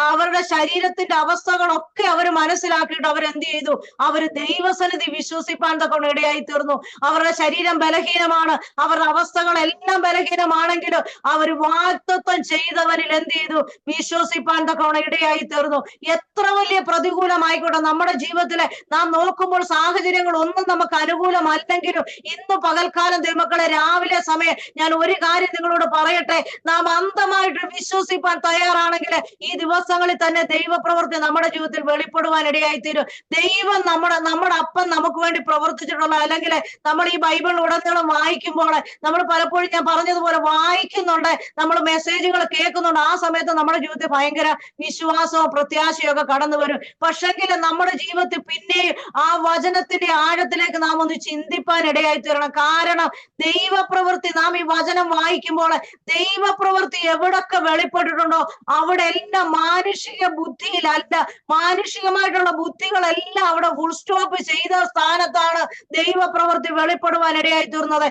അവരുടെ ശരീരത്തിന്റെ അവസ്ഥകളൊക്കെ അവര് മനസ്സിലാക്കിയിട്ട് അവരെന്ത് ചെയ്തു? അവര് ദൈവസന്നിധി വിശ്വസിപ്പാൻ തക്കവണ്ണം ഇടയായി തീർന്നു. അവരുടെ ശരീരം ബലഹീനമാണ്, അവരുടെ അവസ്ഥകളെല്ലാം ബലഹീനമാണെങ്കിലും അവർ വാഗ്ദത്തം ചെയ്തവരിൽ എന്ത് ചെയ്തു? വിശ്വസിപ്പാൻ തക്കവണ്ണം ഇടയായി തീർന്നു. എത്ര വലിയ പ്രതികൂലമായിക്കോട്ടെ നമ്മുടെ ജീവിതത്തിലെ നാം നോക്കുമ്പോൾ സാഹചര്യങ്ങൾ ഒന്നും നമുക്ക് അനുകൂലമല്ലെങ്കിലും ഇന്ന് പകൽക്കാലം ദൈവമക്കളെ, രാവിലെ സമയം ഞാൻ ഒരു കാര്യം നിങ്ങളോട് പറയട്ടെ, നാം അന്ധമായിട്ട് വിശ്വസിപ്പാൻ തയ്യാറാണെങ്കിൽ ഈ ദിവസങ്ങളിൽ തന്നെ ദൈവപ്രവൃത്തി നമ്മുടെ ജീവിതത്തിൽ വെളിപ്പെടുവാൻ ഇടയായി തീരും. ദൈവം നമ്മുടെ അപ്പൻ നമുക്ക് വേണ്ടി പ്രവർത്തിച്ചിട്ടുള്ള, അല്ലെങ്കിൽ നമ്മൾ ഈ ബൈബിൾ ഉടനീളം വായിക്കുമ്പോൾ നമ്മൾ പലപ്പോഴും ഞാൻ പറഞ്ഞതുപോലെ വായിക്കുന്നുണ്ട്, നമ്മൾ മെസ്സേജുകൾ കേൾക്കുന്നുണ്ട്. ആ സമയത്ത് നമ്മുടെ ജീവിതത്തിൽ ഭയങ്കര വിശ്വാസവും പ്രത്യാശയും ഒക്കെ കടന്നു വരും. പക്ഷെങ്കിൽ നമ്മുടെ ജീവിതത്തിൽ പിന്നെയും ആ വചനത്തിന്റെ ആഴത്തിലേക്ക് നാം ഒന്ന് ചിന്തിപ്പാൻ ഇടയായി തീരണം. കാരണം ദൈവപ്രവൃത്തി, നാം ഈ വചനം വായിക്കുമ്പോൾ ദൈവപ്രവൃത്തി എവിടൊക്കെ വെളിപ്പെട്ടിട്ടുണ്ടോ അവിടെ എല്ലാം മാനുഷിക ബുദ്ധിയിലല്ല, മാനുഷികമായിട്ടുള്ള ബുദ്ധികളെല്ലാം അവിടെ ഫുൾ സ്റ്റോപ്പ് ചെയ്ത സ്ഥാനത്താണ് ദൈവപ്രവൃത്തി വെളിപ്പെടുവാൻ ഇടയായി തീർന്നത്.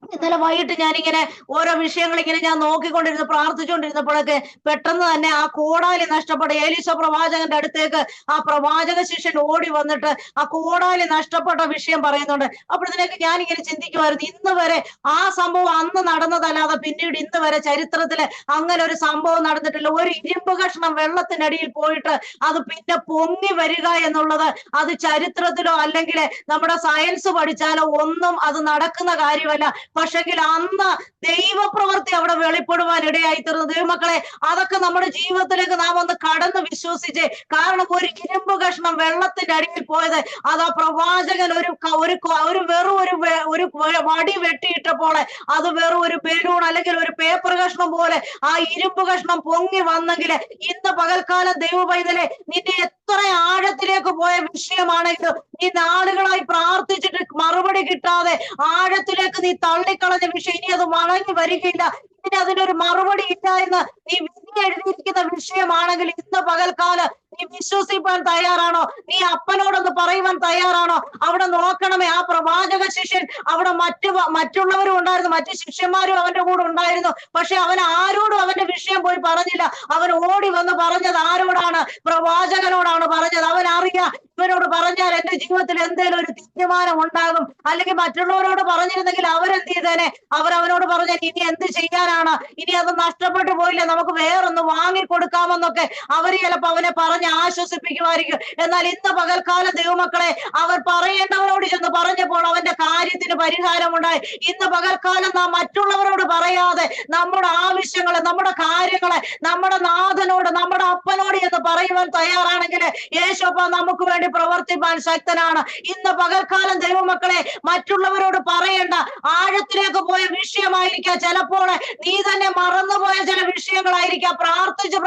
ഇന്നലെ വൈകിട്ട് ഞാനിങ്ങനെ ഓരോ വിഷയങ്ങൾ ഇങ്ങനെ ഞാൻ നോക്കിക്കൊണ്ടിരുന്നു, പ്രാർത്ഥിച്ചുകൊണ്ടിരുന്നപ്പോഴൊക്കെ പെട്ടെന്ന് തന്നെ ആ കോടാലി നഷ്ടപ്പെട്ട ഏലീശ പ്രവാചകന്റെ അടുത്തേക്ക് ആ പ്രവാചക ശിഷ്യൻ ഓടി വന്നിട്ട് ആ കോടാലി നഷ്ടപ്പെട്ട വിഷയം പറയുന്നുണ്ട്. അപ്പോഴത്തേക്ക് ഞാൻ ഇങ്ങനെ ചിന്തിക്കുമായിരുന്നു, ഇന്ന് വരെ ആ സംഭവം അന്ന് നടന്നതല്ലാതെ പിന്നീട് ഇന്ന് വരെ ചരിത്രത്തില് അങ്ങനെ ഒരു സംഭവം നടന്നിട്ടില്ല. ഒരു ഇരുമ്പ് കഷ്ണം വെള്ളത്തിനടിയിൽ പോയിട്ട് അത് പിന്നെ പൊങ്ങി വരിക എന്നുള്ളത് അത് ചരിത്രത്തിലോ അല്ലെങ്കിൽ നമ്മുടെ സയൻസ് പഠിച്ചാലോ ഒന്നും അത് നടക്കുന്ന കാര്യമല്ല. പക്ഷെങ്കിൽ അന്ന് ദൈവപ്രവൃത്തി അവിടെ വെളിപ്പെടുവാൻ ഇടയായി തീർന്നു. ദൈവമക്കളെ, അതൊക്കെ നമ്മുടെ ജീവിതത്തിലേക്ക് നാം ഒന്ന് കടന്ന് വിശ്വസിച്ച്. കാരണം ഒരു ഇരുമ്പ് കഷ്ണം വെള്ളത്തിന്റെ അടിയിൽ പോയത് അത് ആ പ്രവാചകൻ ഒരു വടി വെട്ടിയിട്ടപ്പോൾ അത് വെറും ഒരു ബലൂൺ അല്ലെങ്കിൽ ഒരു പേപ്പർ കഷ്ണം പോലെ ആ ഇരുമ്പ് കഷ്ണം പൊങ്ങി വന്നെങ്കിൽ ഇന്ന് പകൽക്കാലം ദൈവ പൈതലെ നിന്റെ എത്ര ആഴത്തിലേക്ക് പോയ വിഷയമാണെങ്കിലും നീ നാളുകളായി പ്രാർത്ഥിച്ചിട്ട് മറുപടി കിട്ടാതെ ആഴത്തിലേക്ക് നീ തള്ളിക്കളഞ്ഞ വിഷയം ഇനി അത് മടങ്ങി വരികയില്ല, ഇനി അതിനൊരു മറുപടി ഇല്ല എന്ന് നീ വിധി എഴുതിയിരിക്കുന്ന വിഷയമാണെങ്കിൽ ഇന്ന് പകൽക്കാലം നീ വിശ്വസിപ്പാൻ തയ്യാറാണോ? നീ അപ്പനോടൊന്ന് പറയുവാൻ തയ്യാറാണോ? അവിടെ നോക്കണമേ, ആ പ്രവാചക ശിഷ്യൻ അവിടെ മറ്റുള്ളവരും ഉണ്ടായിരുന്നു, മറ്റു ശിഷ്യന്മാരും അവന്റെ കൂടെ ഉണ്ടായിരുന്നു. പക്ഷെ അവൻ ആരോടും അവന്റെ വിഷയം പോയി പറഞ്ഞില്ല. അവൻ ഓടി വന്ന് പറഞ്ഞത് ആരോടാണ്? പ്രവാചകനോടാണ് പറഞ്ഞത്. അവൻ അറിയാം, ഇവനോട് പറഞ്ഞാൽ എന്റെ ജീവിതത്തിൽ എന്തെങ്കിലും ഒരു തീരുമാനം ഉണ്ടാകും. അല്ലെങ്കിൽ മറ്റുള്ളവരോട് പറഞ്ഞിരുന്നെങ്കിൽ അവരെന്ത് ചെയ്തേനെ? അവനോട് പറഞ്ഞാൽ ഇനി എന്ത് ചെയ്യാനാണ്? ഇനി അത് നഷ്ടപ്പെട്ടു പോയില്ലേ, നമുക്ക് വേറൊന്ന് വാങ്ങിക്കൊടുക്കാമെന്നൊക്കെ അവര് ചിലപ്പോ അവനെ പറഞ്ഞ് ആശ്വസിപ്പിക്കുമായിരിക്കും. എന്നാൽ ഇന്ന് പകൽക്കാലം ദൈവമക്കളെ, അവർ പറയേണ്ടവരോട് ചെന്ന് പറഞ്ഞപ്പോൾ അവന്റെ കാര്യത്തിന് പരിഹാരമുണ്ടായി. ഇന്ന് പകൽക്കാലം നാം മറ്റുള്ളവരോട് പറയാതെ നമ്മുടെ ആവശ്യങ്ങളെ, നമ്മുടെ കാര്യങ്ങളെ നമ്മുടെ നാഥനോട്, നമ്മുടെ അപ്പനോട് എന്ന് പറയുവാൻ തയ്യാറാണെങ്കിൽ യേശുപ്പ നമുക്ക് വേണ്ടി പ്രവർത്തിപ്പാൻ ശക്തനാണ്. ഇന്ന് പകൽക്കാലം ദൈവമക്കളെ, മറ്റുള്ളവരോട് പറയേണ്ട ആഴത്തിലേക്ക് പോയ വിഷയമായിരിക്കാം, ചിലപ്പോൾ നീ തന്നെ മറന്നുപോയ ചില വിഷയങ്ങളായിരിക്കാം, പ്രാർത്ഥിച്ച്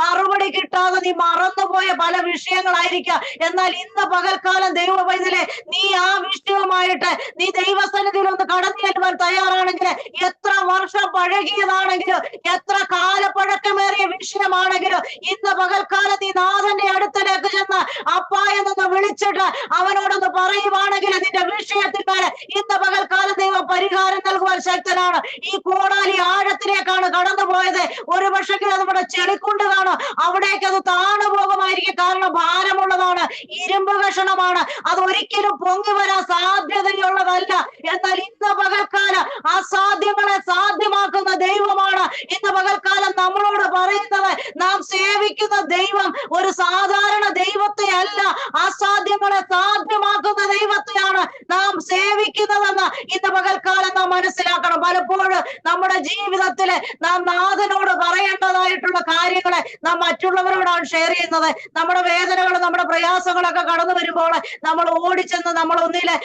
മറുപടി കിട്ടാതെ നീ മറന്നുപോയ പല വിഷയങ്ങളായിരിക്കാം. എന്നാൽ ഇന്ന് പകൽക്കാലം ദൈവ പൈതലെ, നീ ആ വിഷയവുമായിട്ട് നീ ദൈവസന്നിധിയിൽ ഒന്ന് കടന്നു ചെല്ലുവാൻ തയ്യാറാണെങ്കിൽ, എത്ര വർഷം പഴകിയതാണെങ്കിലും എത്ര കാലപ്പഴക്കമേറിയ വിഷയമാണെങ്കിലും ഇന്ന് പകൽക്കാലം നീ നാഥന്റെ അടുത്തലേക്ക് ചെന്ന് അപ്പ എന്നൊന്ന് വിളിച്ചിട്ട് അവനോടൊന്ന് പറയുവാണെങ്കിൽ നിന്റെ വിഷയത്തിന്മേൽ ഇന്ന് പകൽക്കാലം ദൈവം പരിഹാരം നൽകുവാൻ ശക്തനാണ്. ഈ കോടാലി ആഴത്തിലേക്കാണ് കടന്നു പോയത്. ഒരു പക്ഷേ അത് നമ്മുടെ ചെളിക്കുണ്ട് കാണും, അവിടേക്ക് അത് താണു പോകുമായിരിക്കും. കാരണം ഭാരമുള്ളതാണ്, ഇരുമ്പ് കഷണമാണ്, അത് ഒരിക്കലും പൊങ്ങി വരാൻ സാധ്യതയുള്ളതല്ല. എന്നാൽ ഇന്ന് പകൽക്കാലം അസാധ്യങ്ങളെ സാധ്യമാക്കുന്ന ദൈവമാണ് ഇന്ന് പകൽക്കാലം നമ്മളോട് പറയുന്നത്. നാം സേവിക്കുന്ന ദൈവം ഒരു സാധാരണ ദൈവത്തെ അല്ല, അസാധ്യങ്ങളെ സാധ്യമാക്കുന്ന ദൈവത്തെയാണ് നാം സേവിക്കുന്നതെന്ന് ഇന്ന് പകൽക്കാലം നാം മനസ്സിലാക്കണം. പലപ്പോഴും നമ്മുടെ ജീവിതത്തില് നാം നാഥനോട് പറയേണ്ടതായിട്ടുള്ള കാര്യങ്ങളെ നാം മറ്റുള്ളവരോടാണ് ഷെയർ ചെയ്യുന്നത്. നമ്മുടെ വേദനകളും നമ്മുടെ പ്രയാസങ്ങളൊക്കെ കടന്നു വരുമ്പോൾ നമ്മൾ ഓടിച്ചെന്ന് നമ്മൾ ഒന്നില്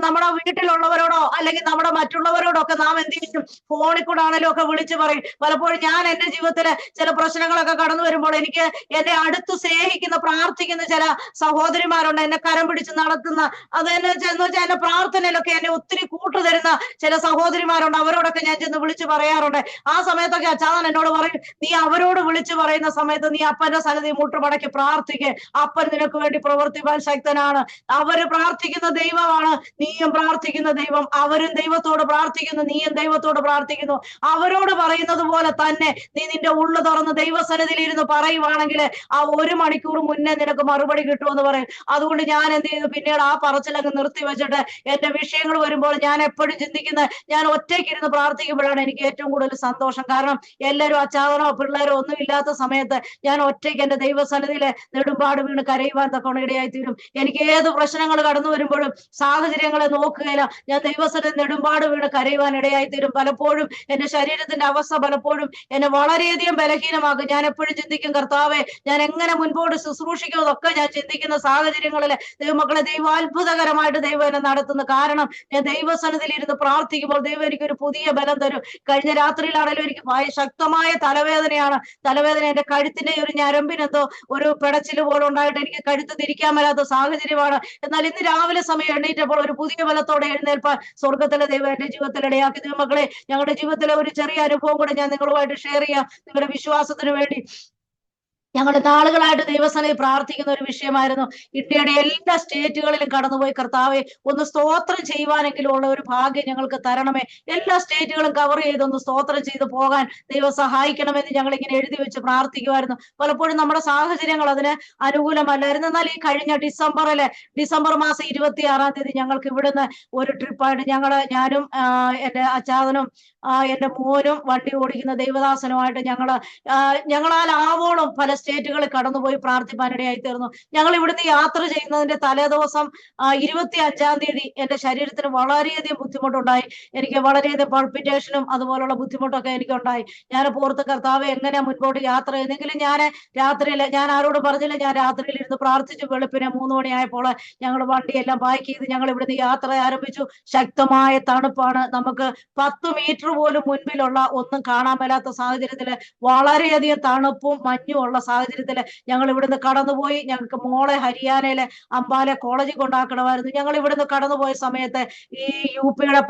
നമ്മുടെ വീട്ടിലുള്ളവരോടോ അല്ലെങ്കിൽ നമ്മുടെ മറ്റുള്ളവരോടോ ഒക്കെ നാം എന്ത് ചെയ്യും? ഫോണിൽ കൂടെ ആണെങ്കിലും ഒക്കെ വിളിച്ചു പറയും. പലപ്പോഴും ഞാൻ എന്റെ ജീവിതത്തില് ചില പ്രശ്നങ്ങളൊക്കെ കടന്നു വരുമ്പോൾ എനിക്ക് എന്നെ അടുത്ത് സ്നേഹിക്കുന്ന പ്രാർത്ഥിക്കുന്ന ചില സഹോദരിമാരുണ്ട്, എന്നെ കരം പിടിച്ച് നടത്തുന്ന, അതെന്ന് വെച്ചാൽ എന്റെ പ്രാർത്ഥനയിലൊക്കെ എന്നെ ഒത്തിരി കൂട്ടുതരുന്ന ചില സഹോദരിമാരുണ്ട്. അവരോടൊക്കെ ഞാൻ ചെന്ന് വിളിച്ചു പറയാറുണ്ട്. ആ സമയത്തൊക്കെ അച്ചാതൻ എന്നോട് പറയും, നീ അവരോട് വിളിച്ചു പറയുന്ന സമയത്ത് നീ അപ്പന്റെ സന്നിധി മുട്ടുമടക്കി പ്രാർത്ഥിക്ക്, അപ്പൻ നിനക്ക് വേണ്ടി പ്രവർത്തിപ്പാൻ ശക്തനാണ്. അവര് പ്രാർത്ഥിക്കുന്ന ദൈവമാണ്, നീയും പ്രാർത്ഥിക്കുന്ന ദൈവം. അവരും ദൈവത്തോട് പ്രാർത്ഥിക്കുന്നു, നീയും ദൈവത്തോട് പ്രാർത്ഥിക്കുന്നു. അവരോട് പറയുന്നത് പോലെ തന്നെ നീ നിന്റെ ഉള്ളു തുറന്ന് ദൈവസന്നിധിയിൽ ഇരുന്ന് പറയുവാണെങ്കിൽ ആ 1 മണിക്കൂർ മുന്നേ നിനക്ക് മറുപടി കിട്ടുമെന്ന് പറയും. അതുകൊണ്ട് ഞാൻ എന്ത് ചെയ്തു, പിന്നീട് ആ പറച്ചിലങ്ങ് നിർത്തി വെച്ചിട്ട് എന്റെ വിഷയങ്ങൾ വരുമ്പോൾ ഞാൻ എപ്പോഴും ചിന്തിക്കുന്നത്, ഞാൻ ഒറ്റയ്ക്ക് ഇരുന്ന് പ്രാർത്ഥിക്കുമ്പോഴാണ് എനിക്ക് ഏറ്റവും കൂടുതൽ സന്തോഷം. കാരണം എല്ലാവരും അച്ചാതനോ പിള്ളേരോ ഒന്നും ഇല്ലാത്ത സമയത്ത് ഞാൻ ഒറ്റയ്ക്ക് എന്റെ ദൈവസന്നിധിയിലെ നെടുമ്പാട് വീണ് കരയുവാൻ തക്കോണം ഇടയായി തീരും. എനിക്ക് ഏത് പ്രശ്നങ്ങൾ കടന്നു വരുമ്പോഴും സാഹചര്യങ്ങളെ നോക്കുകയില്ല, ഞാൻ ദൈവസന്നിധി നെടുമ്പാട് വീണ് കരയുവാൻ ഇടയായി തീരും. പലപ്പോഴും എന്റെ ശരീരത്തിന്റെ അവസ്ഥ പലപ്പോഴും എന്നെ വളരെയധികം ബലഹീനമാക്കും. ഞാൻ എപ്പോഴും ചിന്തിക്കും, കർത്താവെ ഞാൻ എങ്ങനെ മുൻപോട്ട് ശുശ്രൂഷിക്കുമെന്നൊക്കെ ഞാൻ ചിന്തിക്കുന്ന സാഹചര്യങ്ങളിൽ ദൈവമക്കളെ, ദൈവം അത്ഭുതകരമായിട്ട് ദൈവം എന്നെ നടത്തുന്നു. കാരണം ഞാൻ ദൈവസന്നിധിയിൽ ഇരുന്ന് പ്രാർത്ഥിക്കുമ്പോൾ ദൈവം എനിക്കൊരു പുതിയ ബലം തരും. കഴിഞ്ഞ രാത്രിയിലാണെങ്കിലും എനിക്ക് ശക്തമായ തലവേദനയാണ്. തലവേദന എന്റെ കഴുത്തിന്റെ ഒരു ഞരമ്പിനെന്തോ ഒരു പിടച്ചില് പോലെ ഉണ്ടായിട്ട് എനിക്ക് കഴുത്ത് തിരിക്കാൻ മേലാത്ത സാഹചര്യമാണ്. എന്നാൽ ഇന്ന് രാവിലെ സമയം എണ്ണീറ്റപ്പോൾ ഒരു പുതിയ ബലത്തോടെ എഴുന്നേൽപ്പാൻ സ്വർഗത്തിലെ ദൈവം എന്റെ ജീവിതത്തിൽ ഇടയാക്കി. ദൈവമക്കളെ, ഞങ്ങളുടെ ജീവിതത്തിലെ ഒരു ചെറിയ അനുഭവം കൂടെ ഞാൻ നിങ്ങളുമായിട്ട് ഷെയർ ചെയ്യാം, നിങ്ങളുടെ വിശ്വാസത്തിന് വേണ്ടി. ഞങ്ങൾ നാളുകളായിട്ട് ദൈവസനയിൽ പ്രാർത്ഥിക്കുന്ന ഒരു വിഷയമായിരുന്നു. ഇന്ത്യയുടെ എല്ലാ സ്റ്റേറ്റുകളിലും കടന്നുപോയി കർത്താവെ ഒന്ന് സ്തോത്രം ചെയ്യുവാനെങ്കിലും ഉള്ള ഒരു ഭാഗ്യം ഞങ്ങൾക്ക് തരണമേ. എല്ലാ സ്റ്റേറ്റുകളും കവർ ചെയ്തൊന്ന് സ്തോത്രം ചെയ്ത് പോകാൻ ദൈവം സഹായിക്കണമെന്ന് ഞങ്ങൾ ഇങ്ങനെ എഴുതി വെച്ച് പ്രാർത്ഥിക്കുമായിരുന്നു. പലപ്പോഴും നമ്മുടെ സാഹചര്യങ്ങൾ അതിന് അനുകൂലമല്ലായിരുന്നു. എന്നാൽ ഈ കഴിഞ്ഞ ഡിസംബർ മാസം 26-ാം തീയതി ഞങ്ങൾക്ക് ഇവിടുന്ന് ഒരു ട്രിപ്പായിട്ട് ഞാനും എന്റെ അച്ചാതനും എന്റെ മോനും വണ്ടി ഓടിക്കുന്ന ദൈവദാസനുമായിട്ട് ഞങ്ങളാൽ ആവോളം പല സ്റ്റേറ്റുകളിൽ കടന്നുപോയി പ്രാർത്ഥിപ്പാനിടയായി തീർന്നു. ഞങ്ങൾ ഇവിടുന്ന് യാത്ര ചെയ്യുന്നതിന്റെ തലേദിവസം 25-ാം തീയതി എന്റെ ശരീരത്തിന് വളരെയധികം ബുദ്ധിമുട്ടുണ്ടായി. എനിക്ക് വളരെയധികം പൾപ്പിറ്റേഷനും അതുപോലുള്ള ബുദ്ധിമുട്ടൊക്കെ എനിക്കുണ്ടായി. ഞാൻ പുറത്ത് കർത്താവ് എങ്ങനെ മുൻപോട്ട് യാത്ര ചെയ്യുന്നെങ്കിലും ഞാൻ ആരോടും പറഞ്ഞില്ല. ഞാൻ രാത്രിയിൽ ഇരുന്ന് പ്രാർത്ഥിച്ചു. വെളുപ്പിനെ 3 മണിയായപ്പോൾ ഞങ്ങൾ വണ്ടിയെല്ലാം പാക്ക് ചെയ്ത് ഞങ്ങൾ ഇവിടുന്ന് യാത്ര ആരംഭിച്ചു. ശക്തമായ തണുപ്പാണ്. നമുക്ക് 10 മീറ്റർ പോലും മുൻപിലുള്ള ഒന്നും കാണാൻ മേലാത്ത സാഹചര്യത്തില്, വളരെയധികം തണുപ്പും മഞ്ഞും ഉള്ള സാഹചര്യത്തില് ഞങ്ങൾ ഇവിടുന്ന് കടന്നുപോയി. ഞങ്ങൾക്ക് മോളെ ഹരിയാനയിലെ അംബാല കോളേജിൽ കൊണ്ടാക്കണമായിരുന്നു. ഞങ്ങൾ ഇവിടുന്ന് കടന്നുപോയ സമയത്ത് ഈ UP-യുടെ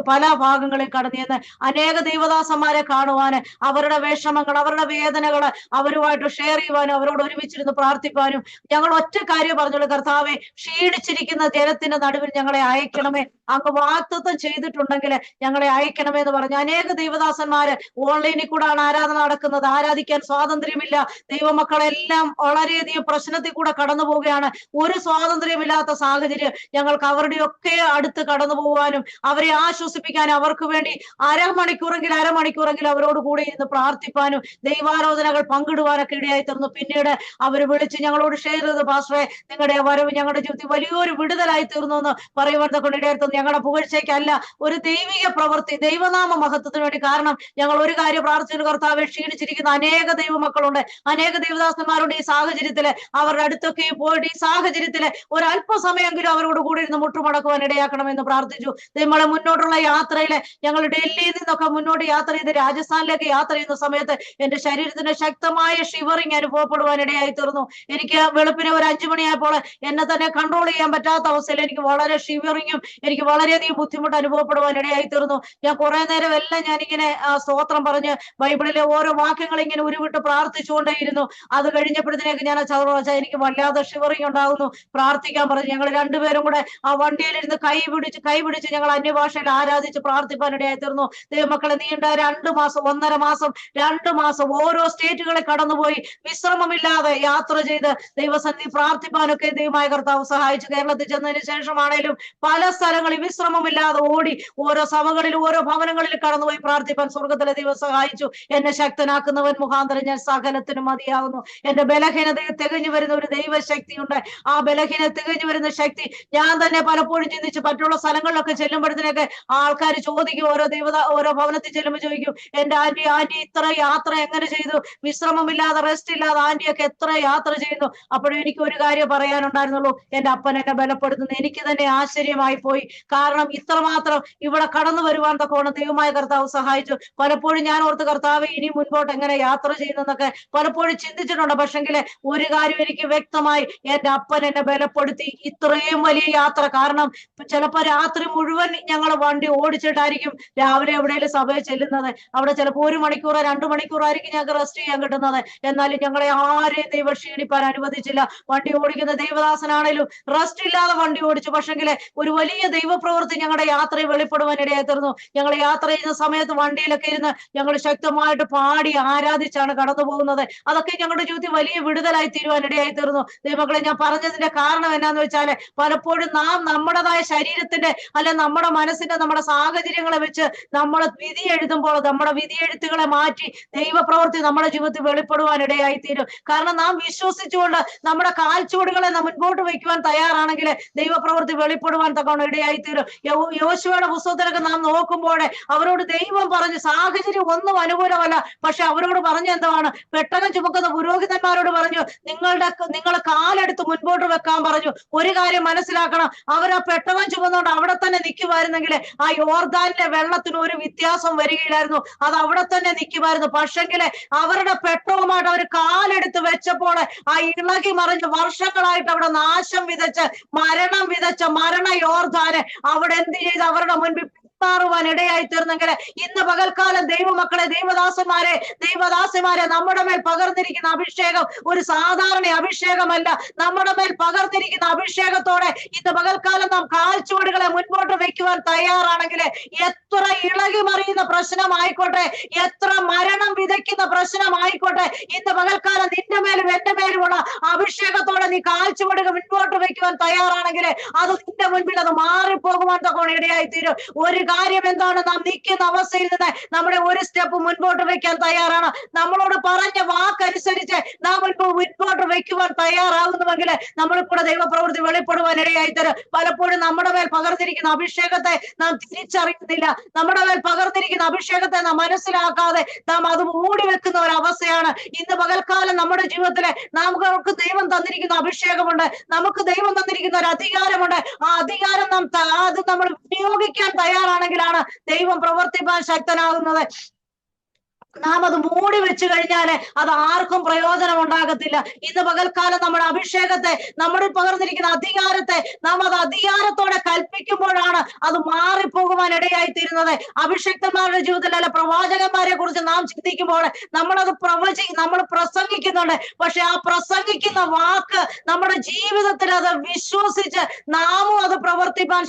പല ഭാഗങ്ങളിൽ കടന്നിരുന്ന് അനേക ദൈവദാസന്മാരെ കാണുവാന്, അവരുടെ വിഷമങ്ങൾ, അവരുടെ വേദനകൾ അവരുമായിട്ട് ഷെയർ ചെയ്യുവാനും അവരോട് ഒരുമിച്ചിരുന്ന് പ്രാർത്ഥിപ്പാനും ഞങ്ങൾ ഒറ്റ കാര്യം പറഞ്ഞുള്ളൂ, കർത്താവെ ക്ഷീണിച്ചിരിക്കുന്ന ജനത്തിന്റെ നടുവിൽ ഞങ്ങളെ അയക്കണമേ. അങ്ങ് വാഗ്ദത്തം ചെയ്തിട്ടുണ്ടെങ്കിൽ ഞങ്ങളെ അയക്കണമേ എന്ന് പറഞ്ഞു. അനേക ദൈവദാസന്മാര് ഓൺലൈനിൽ കൂടാണ് ആരാധന നടക്കുന്നത്. ആരാധിക്കാൻ സ്വാതന്ത്ര്യമില്ല. ദൈവമക്കളെല്ലാം വളരെയധികം പ്രശ്നത്തിൽ കൂടെ കടന്നു പോവുകയാണ്. ഒരു സ്വാതന്ത്ര്യമില്ലാത്ത സാഹചര്യം. ഞങ്ങൾക്ക് അവരുടെയൊക്കെ അടുത്ത് കടന്നു പോകാനും അവരെ ആശ്വസിപ്പിക്കാനും അവർക്ക് വേണ്ടി അരമണിക്കൂറെങ്കിലും അവരോട് കൂടെ ഇരുന്ന് പ്രാർത്ഥിപ്പാനും ദൈവാലോചനകൾ പങ്കിടുവാനൊക്കെ ഇടയായി തീർന്നു. പിന്നീട് അവർ വിളിച്ച് ഞങ്ങളോട് ഷെയർ ചെയ്ത്, പാസ്റ്ററെ നിങ്ങളുടെ വരവ് ഞങ്ങളുടെ ജീവിതത്തിൽ വലിയൊരു വിടുതലായി തീർന്നു എന്ന് പറയുവാൻ കൊണ്ട് ഇടയായി തീർന്നു. ഞങ്ങളുടെ പുകഴ്ചയ്ക്കല്ല, ഒരു ദൈവിക പ്രവൃത്തി, ദൈവനാമ മഹത്വത്തിന് വേണ്ടി. കാരണം ഞങ്ങൾ ഒരു കാര്യം പ്രാർത്ഥിച്ചു, കർത്താവെ ക്ഷീണിച്ചിരിക്കുന്ന അനേക ദൈവമക്കളുണ്ട്, അനേക ദൈവദാസന്മാരുണ്ട് ഈ സാഹചര്യത്തില്. അവരുടെ അടുത്തൊക്കെ പോയിട്ട് ഈ സാഹചര്യത്തില് ഒരല്പസമയമെങ്കിലും അവരോട് കൂടി ഇരുന്ന് മുട്ടുമടക്കുവാൻ ഇടയാക്കണമെന്ന് പ്രാർത്ഥിച്ചു. നമ്മളെ മുന്നോട്ടുള്ള യാത്രയില് ഞങ്ങൾ ഡൽഹിയിൽ നിന്നൊക്കെ മുന്നോട്ട് യാത്ര ചെയ്ത് രാജസ്ഥാനിലേക്ക് യാത്ര ചെയ്യുന്ന സമയത്ത് എന്റെ ശരീരത്തിന് ശക്തമായ ഷിവറിങ് അനുഭവപ്പെടുവാൻ ഇടയായി തീർന്നു. എനിക്ക് വെളുപ്പിനെ ഒരു 5 മണിയായപ്പോൾ എന്നെ തന്നെ കൺട്രോൾ ചെയ്യാൻ പറ്റാത്ത അവസ്ഥയിൽ എനിക്ക് വളരെ ഷിവറിങ്ങും എനിക്ക് വളരെയധികം ബുദ്ധിമുട്ട് അനുഭവപ്പെടുവാൻ ഇടയായി തീർന്നു. ഞാൻ കുറെ നേരം എല്ലാം ഞാനിങ്ങനെ സ്തോത്രം പറഞ്ഞ് ബൈബിളിലെ ഓരോ വാക്യങ്ങൾ ഇങ്ങനെ ഉരുവിട്ട് പ്രാർത്ഥിച്ചുകൊണ്ടേയിരുന്നു. അത് കഴിഞ്ഞപ്പോഴത്തേക്ക് ഞാൻ എനിക്ക് വല്ലാതെ ഷിവറിങ് ഉണ്ടാകുന്നു, പ്രാർത്ഥിക്കാൻ പറഞ്ഞു. ഞങ്ങൾ രണ്ടുപേരും കൂടെ ആ വണ്ടിയിലിരുന്ന് കൈ പിടിച്ച് ഞങ്ങൾ അന്യഭാഷയിൽ ആരാധിച്ച് പ്രാർത്ഥിപ്പാനിടയായി തീർന്നു. ദൈവമക്കളെ, നീണ്ട 2 മാസം ഓരോ സ്റ്റേറ്റുകളെ കടന്നുപോയി വിശ്രമമില്ലാതെ യാത്ര ചെയ്ത് ദൈവസന്നിധി പ്രാർത്ഥിപ്പാനൊക്കെ ദൈവമായ കർത്താവ് സഹായിച്ചു. കേരളത്തിൽ ചെന്നതിന് ശേഷമാണേലും പല സ്ഥലങ്ങളിൽ വിശ്രമമില്ലാതെ ഓടി ഓരോ സഭകളിലും ഓരോ ഭവനങ്ങളിൽ കടന്നുപോയി പ്രാർത്ഥിപ്പാൻ സ്വർഗത്തിലെ ദൈവം സഹായിച്ചു. എന്നെ ശക്തനാക്കുന്നവൻ മുഖാന്തരം ഞാൻ സകലത്തിനും മതിയാകുന്നു. എന്റെ ബലഹീനതയെ തികഞ്ഞു വരുന്ന ഒരു ദൈവശക്തിയുണ്ട്. ആ ബലഹീന തികഞ്ഞു വരുന്ന ശക്തി ഞാൻ തന്നെ പലപ്പോഴും ചിന്തിച്ചു. മറ്റുള്ള സ്ഥലങ്ങളിലൊക്കെ ചെല്ലുമ്പോഴത്തേക്ക് ആൾക്കാർ ചോദിക്കും, ഓരോ ഭവനത്തിൽ ചെല്ലുമ്പോൾ ചോദിക്കും, എന്റെ ആന്റി ഇത്ര യാത്ര എങ്ങനെ ചെയ്തു? വിശ്രമമില്ലാതെ, റെസ്റ്റ് ഇല്ലാതെ ആന്റിയൊക്കെ എത്ര യാത്ര ചെയ്യുന്നു? അപ്പോഴും എനിക്ക് ഒരു കാര്യം പറയാനുണ്ടായിരുന്നുള്ളൂ, എന്റെ അപ്പൻ എന്നെ ബലപ്പെടുത്തുന്നു. എനിക്ക് തന്നെ ആശ്ചര്യമായി പോയി. കാരണം ഇത്രമാത്രം ഇവിടെ കടന്നു വരുവാൻ തക്കോണം ദൈവമായ കർത്താവ് സഹായിച്ചു. പലപ്പോഴും ഞാൻ ഓർത്ത്, കർത്താവ് ഇനി മുൻപോട്ട് എങ്ങനെ യാത്ര ചെയ്യുന്നതൊക്കെ പലപ്പോഴും ചിന്തിച്ചിട്ടുണ്ട്. പക്ഷെങ്കില് ഒരു കാര്യം എനിക്ക് വ്യക്തമായി, എന്റെ അപ്പൻ എന്നെ ബലപ്പെടുത്തി ഇത്രയും വലിയ യാത്ര. കാരണം ചിലപ്പോ രാത്രി മുഴുവൻ ഞങ്ങൾ വണ്ടി ഓടിച്ചിട്ടായിരിക്കും രാവിലെ എവിടെയെങ്കിലും സഭയിൽ ചെല്ലുന്നത്. അവിടെ ചിലപ്പോൾ 1 മണിക്കൂറോ 2 മണിക്കൂറായിരിക്കും ഞങ്ങൾക്ക് റെസ്റ്റ് ചെയ്യാൻ കിട്ടുന്നത്. എന്നാലും ഞങ്ങളെ ആരെയും ദൈവം ക്ഷീണിപ്പാൻ അനുവദിച്ചില്ല. വണ്ടി ഓടിക്കുന്ന ദൈവദാസനാണേലും റെസ്റ്റ് ഇല്ലാതെ വണ്ടി ഓടിച്ചു. പക്ഷെങ്കില് ഒരു വലിയ ദൈവപ്രവൃത്തി ഞങ്ങളുടെ യാത്രയിൽ വെളിപ്പെടുവാൻ ഇടയായി തീർന്നു. ഞങ്ങൾ യാത്ര ചെയ്യുന്ന സമയത്ത് വണ്ടിയിലൊക്കെ ഇരുന്ന് ഞങ്ങൾ ശക്തമായിട്ട് പാടി ആരാധിച്ചാണ് കടന്നു പോകുന്നത്. അതൊക്കെ ഞങ്ങളുടെ ജീവിതത്തിൽ വലിയ വിടുതലായി തീരുവാൻ ഇടയായി തീർന്നു. ദൈവമക്കളെ, ഞാൻ പറഞ്ഞതിന്റെ കാരണം എന്നാന്ന് വെച്ചാല്, പലപ്പോഴും നാം നമ്മുടേതായ ശരീരത്തിന്റെ നമ്മുടെ മനസ്സിന്റെ നമ്മുടെ സാഹചര്യങ്ങളെ വെച്ച് നമ്മൾ വിധി എഴുതുമ്പോൾ നമ്മുടെ വിധിയെഴുത്തുകളെ മാറ്റി ദൈവപ്രവൃത്തി നമ്മുടെ ജീവിതത്തിൽ വെളിപ്പെടുവാൻ ഇടയായി തീരും. കാരണം നാം വിശ്വസിച്ചുകൊണ്ട് നമ്മുടെ കാൽച്ചുവടുകളെ നാം മുൻപോട്ട് വയ്ക്കുവാൻ തയ്യാറാണെങ്കിൽ ദൈവപ്രവൃത്തി വെളിപ്പെടുവാൻ തക്കവണ്ണം ഇടയായി തീരും. യോശുവയുടെ പുസ്തകത്തിലൊക്കെ നാം നോക്കുമ്പോൾ അവരോട് ദൈവം പറഞ്ഞു, സാഹചര്യം ഒന്നും അനുകൂലമല്ല, പക്ഷെ അവരോട് പറഞ്ഞു എന്താണ്? പെട്ടകം ചുമക്കുന്ന പുരോഹിതന്മാരോട് പറഞ്ഞു, നിങ്ങൾ കാലെടുത്ത് മുൻപോട്ട് വെക്കാൻ പറഞ്ഞു. ഒരു കാര്യം മനസ്സിലാക്കണം, അവർ ആ പെട്ടകം ചുമന്നുകൊണ്ട് അവിടെ തന്നെ നിൽക്കുമായിരുന്നെങ്കിൽ ആ യോർദാനിലെ വെള്ളത്തിന് ഒരു വ്യത്യാസം വരികയില്ലായിരുന്നു. അത് അവിടെ തന്നെ നിൽക്കുമായിരുന്നു. പക്ഷെങ്കിൽ അവരുടെ പെട്ടകവുമായിട്ട് അവർ കാലെടുത്ത് വെച്ചപ്പോൾ ആ ഇളകി മറിഞ്ഞ് വർഷങ്ങളായിട്ട് അവിടെ നാശം വിതച്ച് മരണ യോർദാന് അവിടെ എന്ത് ചെയ്ത് അവരുടെ മുൻപിൽ മാറുവാൻ ഇടയായി തീർന്നെങ്കിൽ ഇന്ന് പകൽക്കാലം ദൈവമക്കളെ, ദൈവദാസന്മാരെ നമ്മുടെ മേൽ പകർന്നിരിക്കുന്ന അഭിഷേകം ഒരു സാധാരണ അഭിഷേകമല്ല. നമ്മുടെ മേൽ പകർന്നിരിക്കുന്ന അഭിഷേകത്തോടെ ഇന്ന് പകൽക്കാലം നാം കാൽച്ചുവടുകളെ മുൻപോട്ട് വെക്കുവാൻ തയ്യാറാണെങ്കിൽ, എത്ര ഇളകി മറിയുന്ന പ്രശ്നമായിക്കോട്ടെ, എത്ര മരണം വിതയ്ക്കുന്ന പ്രശ്നമായിക്കോട്ടെ, ഇന്ന് പകൽക്കാലം നിന്റെ മേലും എന്റെ മേലുമുള്ള അഭിഷേകത്തോടെ നീ കാൽച്ചുവടുകൾ മുൻപോട്ട് വെക്കുവാൻ തയ്യാറാണെങ്കിൽ അത് നിന്റെ മുൻപിൽ അത് മാറിപ്പോകുവാൻ തക്കോണം ഇടയായി തീരും. ഒരു കാര്യം എന്താണ്? നാം നിൽക്കുന്ന അവസ്ഥയിൽ നിന്ന് നമ്മുടെ ഒരു സ്റ്റെപ്പ് മുൻപോട്ട് വെക്കാൻ തയ്യാറാണ്. നമ്മളോട് പറഞ്ഞ വാക്കനുസരിച്ച് നാം മുൻപോട്ട് വെക്കുവാൻ തയ്യാറാകുന്നുവെങ്കിൽ നമ്മളിവിടെ ദൈവപ്രവൃത്തി വെളിപ്പെടുവാൻ ഇടയായി തരും. പലപ്പോഴും നമ്മുടെ മേൽ പകർന്നിരിക്കുന്ന അഭിഷേകത്തെ നാം തിരിച്ചറിയുന്നില്ല. നമ്മുടെ മേൽ പകർന്നിരിക്കുന്ന അഭിഷേകത്തെ നാം മനസ്സിലാക്കാതെ നാം അത് മൂടി വെക്കുന്ന ഒരു അവസ്ഥയാണ്. ഇന്ന് പകൽക്കാലം നമ്മുടെ ജീവിതത്തിലെ നമുക്ക് ദൈവം തന്നിരിക്കുന്ന അഭിഷേകമുണ്ട്, നമുക്ക് ദൈവം തന്നിരിക്കുന്ന ഒരു അധികാരമുണ്ട്. ആ അധികാരം നമ്മൾ ഉപയോഗിക്കാൻ തയ്യാറാണെങ്കിലാണ് ദൈവം പ്രവർത്തിപ്പാൻ ശക്തനാകുന്നത്. നാം അത് മൂടി വെച്ചു കഴിഞ്ഞാല് അത് ആർക്കും പ്രയോജനം ഉണ്ടാകത്തില്ല. ഇന്ന് പകൽക്കാലം നമ്മുടെ അഭിഷേകത്തെ, നമ്മുടെ പകർന്നിരിക്കുന്ന അധികാരത്തെ നാം അത് അധികാരത്തോടെ കൽപ്പിക്കുമ്പോഴാണ് അത് മാറിപ്പോകുവാൻ ഇടയായി തീരുന്നത്. അഭിഷക്തന്മാരുടെ ജീവിതത്തിൽ അല്ല, പ്രവാചകന്മാരെ കുറിച്ച് നാം ചിന്തിക്കുമ്പോൾ നമ്മൾ പ്രസംഗിക്കുന്നുണ്ട്. പക്ഷെ ആ പ്രസംഗിക്കുന്ന വാക്ക് നമ്മുടെ ജീവിതത്തിൽ അത് വിശ്വസിച്ച് നാമും അത് പ്രവർത്തിപ്പാൻ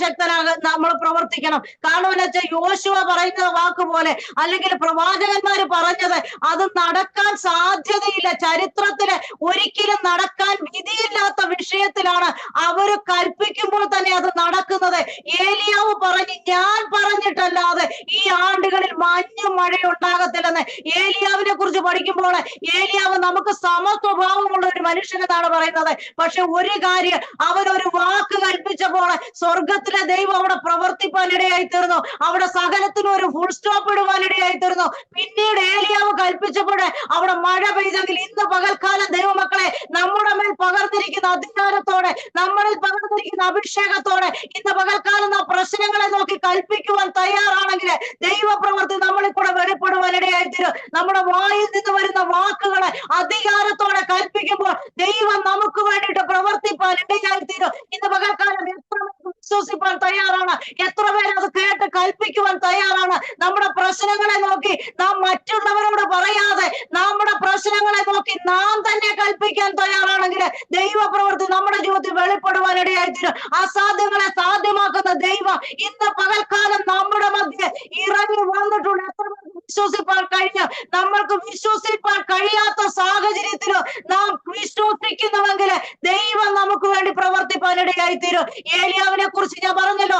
നമ്മൾ പ്രവർത്തിക്കണം. കാരണം എന്ന് വെച്ചാൽ യോശുവ പറയുന്ന വാക്ക് പോലെ, അല്ലെങ്കിൽ പ്രവാചകന്മാര് പറഞ്ഞത് അത് നടക്കാൻ സാധ്യതയില്ല, ചരിത്രത്തില് ഒരിക്കലും നടക്കാൻ വിധിയില്ലാത്ത വിഷയത്തിലാണ് അവര് കൽപ്പിക്കുമ്പോൾ തന്നെ അത് നടക്കുന്നത്. ഏലിയാവ് പറഞ്ഞ്, ഞാൻ പറഞ്ഞിട്ടല്ലാതെ ഈ ആണ്ടുകളിൽ മഞ്ഞും മഴയും ഉണ്ടാകത്തില്ലെന്ന്. ഏലിയാവിനെ കുറിച്ച് പഠിക്കുമ്പോൾ ഏലിയാവ് നമുക്ക് സമസ്വഭാവമുള്ള ഒരു മനുഷ്യനെന്നാണ് പറയുന്നത്. പക്ഷെ ഒരു കാര്യം, അവരൊരു വാക്ക് കൽപ്പിച്ചപ്പോൾ സ്വർഗത്തിലെ ദൈവം അവിടെ പ്രവർത്തിപ്പാനിടയായി തീർന്നു. അവിടെ സകലത്തിനും ഒരു ഫുൾ സ്റ്റോപ്പ് ഇടുവാനിടയായി തീർന്നു. പിന്നീട് ഏലിയാവ് കൽപ്പിച്ചപ്പോഴേ അവിടെ മഴ പെയ്തെങ്കിൽ ഇന്ന് പകൽക്കാലം ദൈവമക്കളെ നമ്മുടെ മേൽ പകർന്നിരിക്കുന്ന അധികാരത്തോടെ, നമ്മളിൽ പകർന്നിരിക്കുന്ന അഭിഷേകത്തോടെ ഇന്ന് പകൽക്കാലം നാം പ്രശ്നങ്ങളെ നോക്കി കൽപ്പിക്കുവാൻ തയ്യാറാണെങ്കിൽ ദൈവപ്രവൃത്തി നമ്മളിൽ കൂടെ വെളിപ്പെടുവാൻ ഇടയായിത്തീരും. നമ്മുടെ വായിൽ നിന്ന് വരുന്ന വാക്കുകളെ അധികാരത്തോടെ കൽപ്പിക്കുമ്പോൾ ദൈവം നമുക്ക് വേണ്ടിയിട്ട് പ്രവർത്തിപ്പാൻ ഇടയായിത്തീരും. ഇന്ന് പകൽക്കാലം എത്ര വിശ്വസിപ്പാൻ തയ്യാറാണ്, എത്ര പേര് അത് കേട്ട് കൽപ്പിക്കുവാൻ തയ്യാറാണ്. നമ്മുടെ പ്രശ്നങ്ങളെ നോക്കി നാം മറ്റുള്ളവരോട് പറയാതെ നമ്മുടെ പ്രശ്നങ്ങളെ നോക്കി നാം തന്നെ കൽപ്പിക്കാൻ തയ്യാറാണെങ്കിൽ ദൈവപ്രവൃത്തി നമ്മുടെ ജീവിതത്തിൽ വെളിപ്പെടുവാൻ ഇടയായിത്തീരും. അസാധ്യങ്ങളെ സാധ്യമാക്കുന്ന ദൈവം ഇന്ന് പകൽക്കാലം നമ്മുടെ മധ്യേ ഇറങ്ങി വന്നിട്ടുണ്ട്. എത്ര വിശ്വസിപ്പാൻ കഴിഞ്ഞ് നമ്മൾക്ക് വിശ്വസിപ്പാൻ കഴിയാത്ത സാഹചര്യത്തിലോ നാം വിശ്വസിക്കുന്നുവെങ്കിൽ ദൈവം നമുക്ക് വേണ്ടി പ്രവർത്തിപ്പാൻ ഇടയായിത്തീരും. ഏലിയാവിനെ കുറിച്ച് ഞാൻ പറഞ്ഞല്ലോ,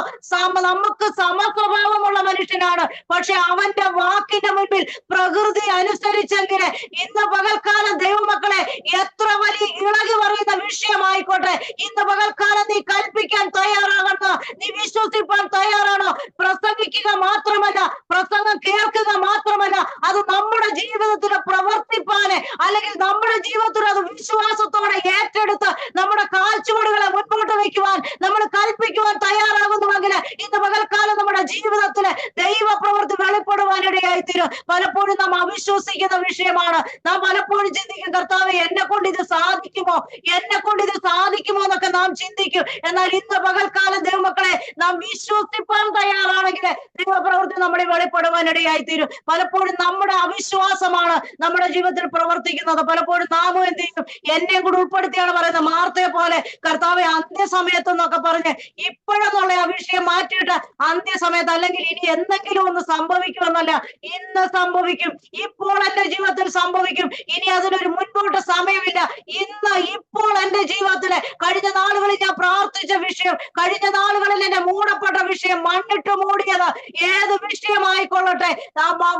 നമുക്ക് സമസ്വഭാവമുള്ള മനുഷ്യനാണ്. പക്ഷെ അവന്റെ വാക്കിന്റെ മുൻപിൽ പ്രകൃതി അനുസരിച്ചെങ്കിൽ ഇന്ന് പകൽക്കാലം ദൈവമക്കളെ എത്ര വലിയ ഇളകി പറയുന്ന വിഷയമായിക്കോട്ടെ, ഇന്ന് പകൽക്കാലം നീ കൽപ്പിക്കാൻ തയ്യാറാകണോ? നീ വിശ്വസിപ്പാൻ തയ്യാറാണോ? പ്രസംഗിക്കുക മാത്രമല്ല, പ്രസംഗം കേൾക്കുക മാത്രമല്ല, അത് നമ്മുടെ ജീവിതത്തിൽ പ്രവർത്തിപ്പാന്, അല്ലെങ്കിൽ നമ്മുടെ ജീവിതത്തിൽ അത് വിശ്വാസത്തോടെ ഏറ്റെടുത്ത് നമ്മുടെ കാൽച്ചുവടുകളെ മുൻപോട്ട് വയ്ക്കുവാൻ നമ്മൾ കൽപ്പിക്കുവാൻ തയ്യാറാകുന്നുവെങ്കിൽ ഇന്ന് പകൽക്കാലം നമ്മുടെ ജീവിതത്തില് ദൈവപ്രവൃത്തി വെളിപ്പെടുവാനിടയായിത്തീരും. പലപ്പോഴും നാം അവിശ്വസിക്കുന്ന വിഷയമാണ്. നാം പലപ്പോഴും ചിന്തിക്കും, കർത്താവേ എന്നെ കൊണ്ട് ഇത് സാധിക്കുമോ, എന്നെ കൊണ്ട് ഇത് സാധിക്കുമോ എന്നൊക്കെ നാം ചിന്തിക്കും. എന്നാൽ ഇന്ന് പകൽക്കാലം ദൈവമക്കളെ നാം വിശ്വസിപ്പാൻ തയ്യാറാണെങ്കിൽ ദൈവപ്രവൃത്തി നമ്മളെ വെളിപ്പെടുവാനിടയായിത്തീരും. പലപ്പോഴും നമ്മുടെ അവിശ്വാസമാണ് നമ്മുടെ ജീവിതത്തിൽ പ്രവർത്തിക്കുന്നത്. പലപ്പോഴും നാമും എന്ത് ചെയ്യും, എന്നെയും കൂടെ ഉൾപ്പെടുത്തിയാണ് പറയുന്നത്. മാർത്തയെ പോലെ കർത്താവെ അന്ത്യസമയത്ത് എന്നൊക്കെ പറഞ്ഞ് ഇപ്പോഴെന്നുള്ള ആ വിഷയം മാറ്റിയിട്ട് അന്ത്യസമയത്ത്, അല്ലെങ്കിൽ ഇനി എന്തെങ്കിലും ഒന്ന് സംഭവിക്കുമെന്നല്ല, ഇന്ന് സംഭവിക്കും, ഇപ്പോൾ എന്റെ ജീവിതത്തിൽ സംഭവിക്കും, ഇനി അതിനൊരു മുൻപോട്ട് സമയമില്ല. ഇന്ന് ഇപ്പോൾ എന്റെ ജീവിതത്തില് കഴിഞ്ഞ നാളുകളിൽ ഞാൻ പ്രാർത്ഥിച്ച വിഷയം, കഴിഞ്ഞ നാളുകളിൽ എന്നെ മൂടപ്പെട്ട വിഷയം, മണ്ണിട്ട് മൂടിയത് ഏത് വിഷയമായിക്കൊള്ളട്ടെ,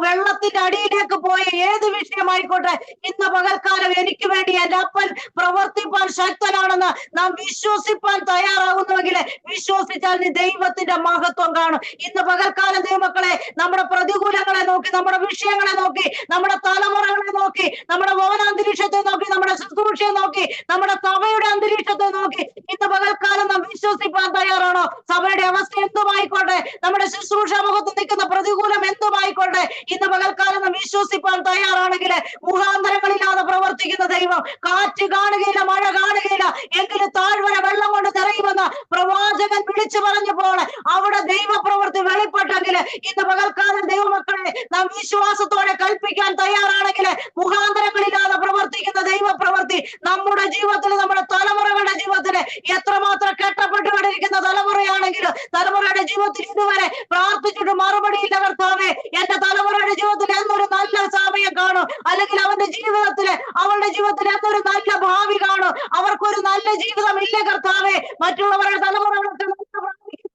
വെള്ളത്തിന്റെ അടിയിലേക്ക് പോയ ഏത് വിഷയമായിക്കോട്ടെ, ഇന്ന് പകൽക്കാലം എനിക്ക് വേണ്ടി എന്റെ അപ്പൻ പ്രവർത്തിപ്പാൻ ശക്തനാണെന്ന് നാം വിശ്വസിപ്പാൻ തയ്യാറാകുന്നുവെങ്കിൽ വിശ്വസിച്ചാൽ നീ ദൈവത്തിന്റെ മഹത്വം കാണും. ഇന്ന് പകൽക്കാലം ദൈവമക്കളെ നമ്മുടെ പ്രതികൂലങ്ങളെ നോക്കി, നമ്മുടെ വിഷയങ്ങളെ നോക്കി, നമ്മുടെ തലമുറകളെ നോക്കി, നമ്മുടെ ഭവനാന്തരീക്ഷത്തെ നോക്കി, നമ്മുടെ ശുശ്രൂഷയെ നോക്കി, നമ്മുടെ സഭയുടെ അന്തരീക്ഷത്തെ നോക്കി ഇന്ന് പകൽക്കാലം നാം വിശ്വസിപ്പാൻ തയ്യാറാണോ? സഭയുടെ അവസ്ഥ എന്തുമായിക്കോട്ടെ, നമ്മുടെ ശുശ്രൂഷ മുഖത്ത് നിൽക്കുന്ന പ്രതികൂലം എന്തുമായിക്കോട്ടെ, ഇന്ന് പകൽക്കാലം നാം വിശ്വസിപ്പാൻ തയ്യാറാണെങ്കിൽ മുഖാന്തരങ്ങളില്ലാതെ പ്രവർത്തിക്കുന്ന ദൈവം കാറ്റ് കാണുകയില്ല, മഴ കാണുകയില്ല, എങ്കിലും താഴ്വര വെള്ളം കൊണ്ട് നിറയുമെന്ന് പ്രവാചകൻ വിളിച്ചു പറഞ്ഞപ്പോൾ അവിടെ ദൈവപ്രവൃത്തി വെളിപ്പെട്ടെങ്കിൽ ഇന്ന് പകൽക്കാലം ദൈവമക്കളെ നാം വിശ്വാസത്തോടെ കൽപ്പിക്കാൻ തയ്യാറാണെങ്കിൽ മുഖാന്തരങ്ങളില്ലാതെ പ്രവർത്തിക്കുന്ന ദൈവപ്രവൃത്തി നമ്മുടെ ജീവിതത്തിൽ, നമ്മുടെ തലമുറകളുടെ ജീവിതത്തിൽ എത്രമാത്രം കെട്ടപ്പെട്ടുകൊണ്ടിരിക്കുന്ന തലമുറയാണെങ്കിൽ തലമുറയുടെ ജീവിതത്തിൽ ഇതുവരെ പ്രാർത്ഥിച്ചിട്ട് മറുപടിയില്ല. കർത്താവേ, എന്റെ തലമുറയുടെ ജീവിതത്തിൽ എന്നൊരു നല്ല സമയം കാണും, അല്ലെങ്കിൽ അവളുടെ ജീവിതത്തിൽ എന്നൊരു നല്ല ഭാവി കാണും. അവർക്കൊരു നല്ല ജീവിതം ഇല്ല കർത്താവേ. മറ്റുള്ളവരുടെ തലമുറകൾക്ക്